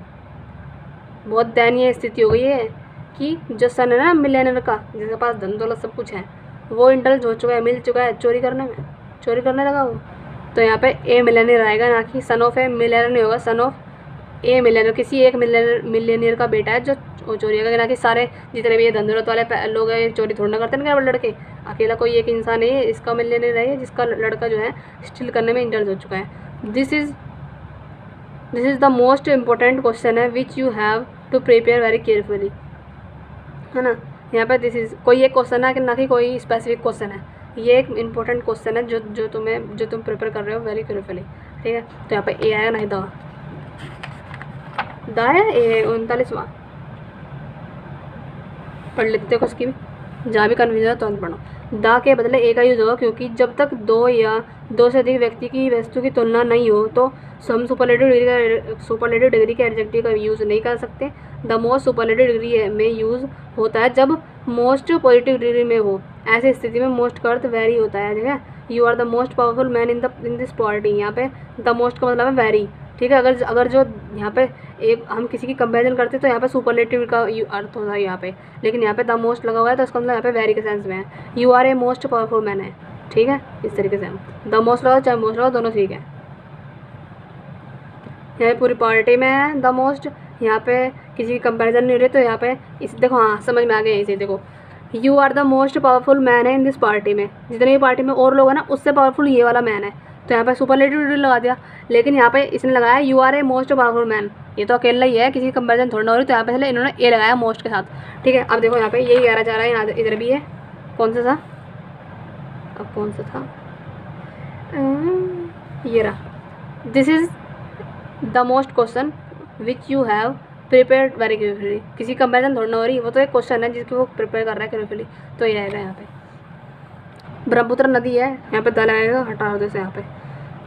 बहुत दयनीय स्थिति हो गई है कि जो सन है ना मिलेनियर का, जिसके पास धन दौलत सब कुछ है, वो इंडल्ज हो चुका है, मिल चुका है चोरी करने लगा वो। तो यहाँ पे ए मिलेनियर आएगा, ना कि सन ऑफ ए मिलेनियर नहीं होगा, सन ऑफ ए मिलेनियर, किसी एक मिलेनियर का बेटा है जो चोरी करेगा, ना कि सारे जितने भी ये धन दौलत वाले लोग हैं चोरी थोड़ा ना करते हैं लड़के, अकेला कोई एक इंसान है इसका मिलेनियर है जिसका लड़का जो है स्टील करने में इंडल्ज हो चुका है। This is the most important question है which you have to prepare very carefully, है ना। यहाँ पे दिस इज़ कोई एक क्वेश्चन है कि ना कि कोई स्पेसिफिक क्वेश्चन है, ये एक इम्पोर्टेंट क्वेश्चन है जो तुम प्रिपेयर कर रहे हो वेरी केयरफुली। ठीक है, तो यहाँ पे ए आया, नहीं दा है ए 39वां, पढ़ लेते हो उसकी भी, जहाँ भी कन्फ्यूजन है तो पढ़ो। दा के बदले ए का यूज़ होगा क्योंकि जब तक दो या दो से अधिक व्यक्ति की वस्तु की तुलना नहीं हो तो हम सुपरलेटिव डिग्री के एडजेक्टिव का यूज़ नहीं कर सकते। द मोस्ट सुपरलेटिव डिग्री में यूज़ होता है जब मोस्ट पॉजिटिव डिग्री में हो, ऐसी स्थिति में मोस्ट का अर्थ वेरी होता है। ठीक है, you are the most powerful man in this party, यहाँ पे द मोस्ट का मतलब है वेरी, ठीक है। अगर जो यहाँ पे एक हम किसी की कंपेरिजन करते तो यहाँ पे सुपरलेटिव का अर्थ होता है यहाँ पे, लेकिन यहाँ पे द मोस्ट लगा हुआ है तो इसका मतलब यहाँ पे वेरी के सेंस में है। You are a most powerful man है, ठीक है। इस तरीके से हम द मोस्ट लगाओ चाहे मोस्ट लगाओ, दोनों ठीक है। यहाँ पे पूरी पार्टी में है द मोस्ट, यहाँ पे किसी की कंपेरिजन नहीं हो रही तो यहाँ पे इस देखो, हाँ समझ में आ गया इसे। देखो you are the most powerful man है इन दिस पार्टी में, जितने भी पार्टी में और लोग हैं ना उससे पावरफुल ये वाला मैन है, तो यहाँ पे सुपरलेटिव लगा दिया। लेकिन यहाँ पे इसने लगाया you are a most powerful man, ये तो अकेला ही है, किसी की कंपेरिजन थोड़ा ना हो रही, तो यहाँ पे इसलिए इन्होंने ए लगाया मोस्ट के साथ, ठीक है। अब देखो यहाँ पे यही कह जा रहा है, यहाँ इधर भी है, कौन सा था, अब कौन सा था, ये रहा, this is the most question which you have prepare very carefully. किसी कंपेरिजन थोड़ा ना हो रही, वो तो एक क्वेश्चन है जिसकी वो प्रिपेयर कर रहा है केयरफुली, तो ये आएगा यहाँ पे। ब्रह्मपुत्र नदी है, यहाँ पे द लगेगा, हटा दो से यहाँ पे।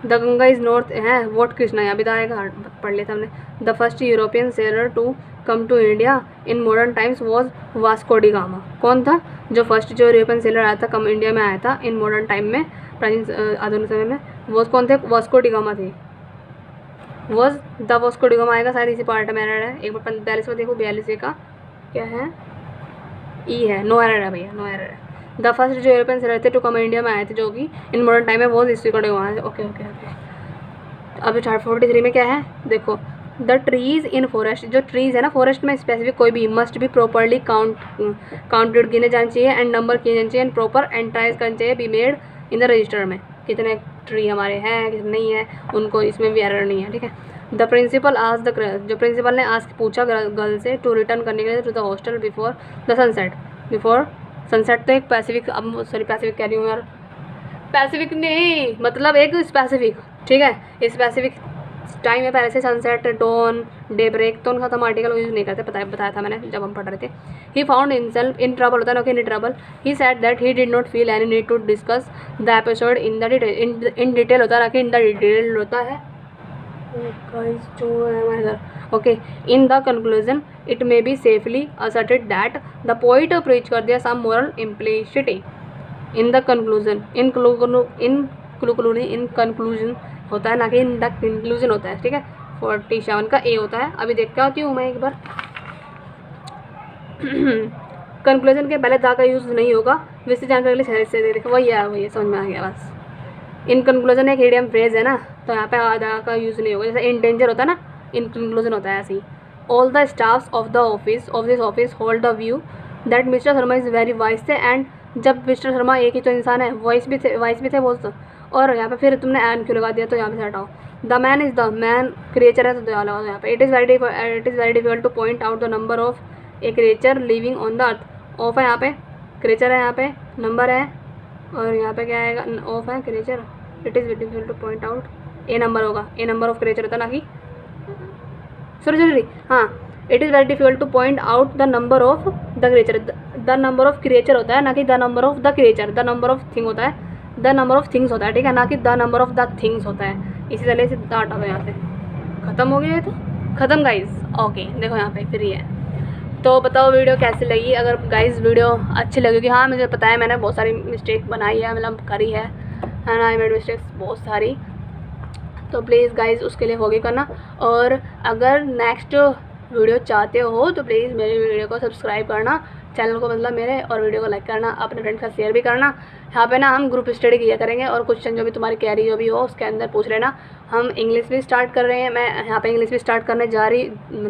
द गंगा इज नॉर्थ है, वॉट कृष्णा, यहाँ भी द आएगा, पढ़ लिया था हमने। The first European sailor to come to India in modern times was Vasco da Gama. कौन था जो फर्स्ट जो यूरोपियन सेलर आया था, कम इंडिया में आया था इन मॉडर्न टाइम में, प्राचीन आधुनिक समय में, वो कौन थे, वास्को डी गामा थे। Was the Vasco da gamma आएगा शायद इसी पार्ट में एरर है, एक बार 42 में देखो, 42 का क्या है, ई है, नो एरर है भैया, नो एरर है। द फर्स्ट जो यूरोपियन सेलर थे टू कम इंडिया में आए थे, जो कि इन मॉडर्न टाइम में वॉज हिस्ट्री का डिगामा है। Okay okay okay. अभी 43 में क्या है, देखो द ट्रीज इन फॉरेस्ट, जो ट्रीज है ना फॉरेस्ट में स्पेसिफिक कोई भी, मस्ट भी प्रॉपरली काउंटेड गिने जाने चाहिए एंड नंबर किए जाने चाहिए एंड प्रॉपर एंट्राइज करना चाहिए, be made in the register में, कितने ट्री हमारे हैं कितने नहीं है, उनको इसमें भी एरर नहीं है, ठीक है। द प्रिंसिपल आज द, जो प्रिंसिपल ने आज पूछा गर्ल से टू रिटर्न करने के लिए to the hostel before the sunset, before sunset तो एक पैसिफिक, अब सॉरी पैसिफिक कह रही हूँ यार, पैसिफिक नहीं मतलब एक स्पेसिफिक, ठीक है, स्पेसिफिक टाइम है पहले से, सनसेट, डॉन, डे ब्रेक, तो उनका हम आर्टिकल यूज़ नहीं करते, बताया था मैंने जब हम पढ़ रहे थे। He found himself in trouble, होता है ना, in trouble. He said that he did not feel any need to discuss the episode in the detail, in detail होता है ना कि इन द डिटेल होता है जो है हमारे घर। Okay, in the conclusion it may be safely asserted that the poet preach कर दिया some moral implicity. In the conclusion, in conclusion होता है ना कि इन द कंक्लूजन होता है, ठीक है। 47 का ए होता है। अभी देखते आती हूँ मैं एक बार। कंक्लूजन के पहले दा का यूज़ नहीं होगा, वैसे जानकारी के लिए शहर से देखो, वही है समझ में आ गया बस। इन कंक्लूजन एक इडियम फ्रेज है ना, तो यहाँ पे दा का यूज़ नहीं होगा, जैसे इन डेंजर होता है ना, इन कंक्लूजन होता है ऐसे ही। All the staffs of the office of this office hold the view that mister Sharma is very wise थे, एंड जब मिस्टर शर्मा एक ही तो इंसान है, वाइस भी थे बहुत, और यहाँ पे फिर तुमने एन क्यों लगा दिया, तो यहाँ पे हटाओ। The man is the man, creature है तो लगाओ यहाँ पे। It is very difficult two point out the number of A creature living on the earth. Of है यहाँ पे, क्रिएचर है यहाँ पे, नंबर है, और यहाँ पे क्या आएगा, ऑफ है creature. It is very difficult two point out, A number होगा, ए नंबर ऑफ क्रिएचर होता ना कि, सॉरी हाँ, it is very difficult two point out the number of the creature. The number of creature होता है ना कि the number of the creature, the number of thing होता है, द नंबर ऑफ थिंग्स होता है, ठीक है, ना कि the number of the things होता है। इसी तरह से हटा दो यहाँ से, ख़त्म हो गया है तो खत्म गाइज। ओके देखो यहाँ पे फ्री है। तो बताओ वीडियो कैसी लगी, अगर गाइज वीडियो अच्छी लगेगी, हाँ मुझे पता है मैंने बहुत सारी मिस्टेक बनाई है, मतलब करी है ना, आई मेड मिस्टेक्स बहुत सारी, तो प्लीज़ गाइज उसके लिए होगी करना। और अगर नेक्स्ट वीडियो चाहते हो तो प्लीज़ मेरे वीडियो को सब्सक्राइब करना, चैनल को मतलब मेरे, और वीडियो को लाइक करना, अपने फ्रेंड्स का शेयर भी करना। यहाँ पे ना हम ग्रुप स्टडी किया करेंगे, और क्वेश्चन जो भी तुम्हारी कैरी जो भी हो उसके अंदर पूछ लेना। हम इंग्लिश भी स्टार्ट कर रहे हैं, मैं यहाँ पे इंग्लिश भी स्टार्ट करने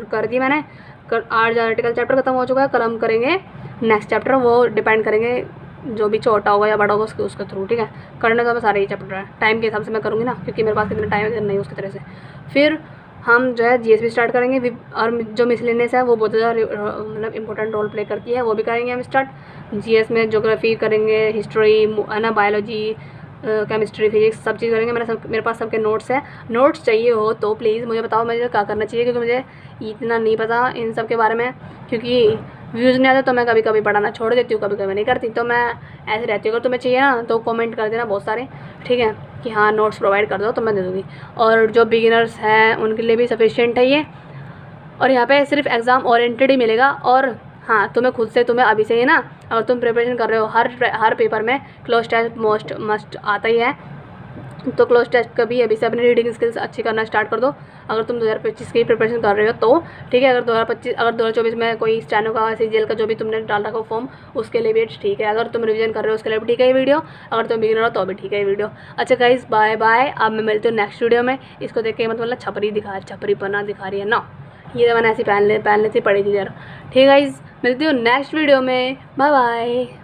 कर दी मैंने। आज आर्टिकल चैप्टर खत्म हो चुका है, कल हम करेंगे नेक्स्ट चैप्टर, वो डिपेंड करेंगे जो भी छोटा होगा या बड़ा होगा उसके थ्रू, ठीक है। करने का मैं सारे ही चैप्टर है, टाइम के हिसाब से मैं करूँगी ना, क्योंकि मेरे पास कितना टाइम है नहीं उसकी तरह से। फिर हम जो है जीएस भी स्टार्ट करेंगे, और जो मिसलेनियस है वो बहुत ज़्यादा मतलब इंपॉर्टेंट रोल प्ले करती है, वो भी करेंगे हम स्टार्ट। जीएस में ज्योग्राफी करेंगे, हिस्ट्री है ना, बायोलॉजी, केमिस्ट्री, फिजिक्स, सब चीज़ करेंगे। मेरे पास सबके नोट्स हैं, नोट्स चाहिए हो तो प्लीज़ मुझे बताओ मुझे क्या करना चाहिए, क्योंकि मुझे इतना नहीं पता इन सब के बारे में, क्योंकि व्यूज़ नहीं आते तो मैं कभी कभी पढ़ाना छोड़ देती हूँ, कभी कभी नहीं करती, तो मैं ऐसे रहती हूँ। अगर तुम्हें चाहिए ना तो कमेंट कर देना बहुत सारे, ठीक है, कि हाँ नोट्स प्रोवाइड कर दो तो मैं दे दूँगी। और जो बिगिनर्स हैं उनके लिए भी सफिशिएंट है ये, और यहाँ पे सिर्फ एग्ज़ाम ओरिएंटेड ही मिलेगा। और हाँ तुम्हें खुद से, तुम्हें अभी से ही ना, अगर तुम प्रिपरेशन कर रहे हो, हर पेपर में क्लोज टेस्ट मस्ट आता ही है, तो क्लोज टेस्ट का भी अभी से अपनी रीडिंग स्किल्स अच्छी करना स्टार्ट कर दो, अगर तुम 2025 की प्रिपरेशन कर रहे हो तो ठीक है। अगर 2024 में कोई स्टेनो का सीजीएल का जो भी तुमने डाल रखा हो फॉर्म, उसके लिए भी ठीक है। अगर तुम रिवीजन कर रहे हो उसके लिए भी ठीक है ये वीडियो, अगर तुम बिगिनर हो तो भी ठीक है ये वीडियो। अच्छा गाइस, बाय बाय। अब मैं मिलती हूँ नेक्स्ट वीडियो में। इसको देख के मतलब छपरी पना दिखा रही है ना, ये तो मैंने ऐसी पहनने से पड़ी थी यार। ठीक है गाइस, मिलती हूँ नेक्स्ट वीडियो में। Bye bye.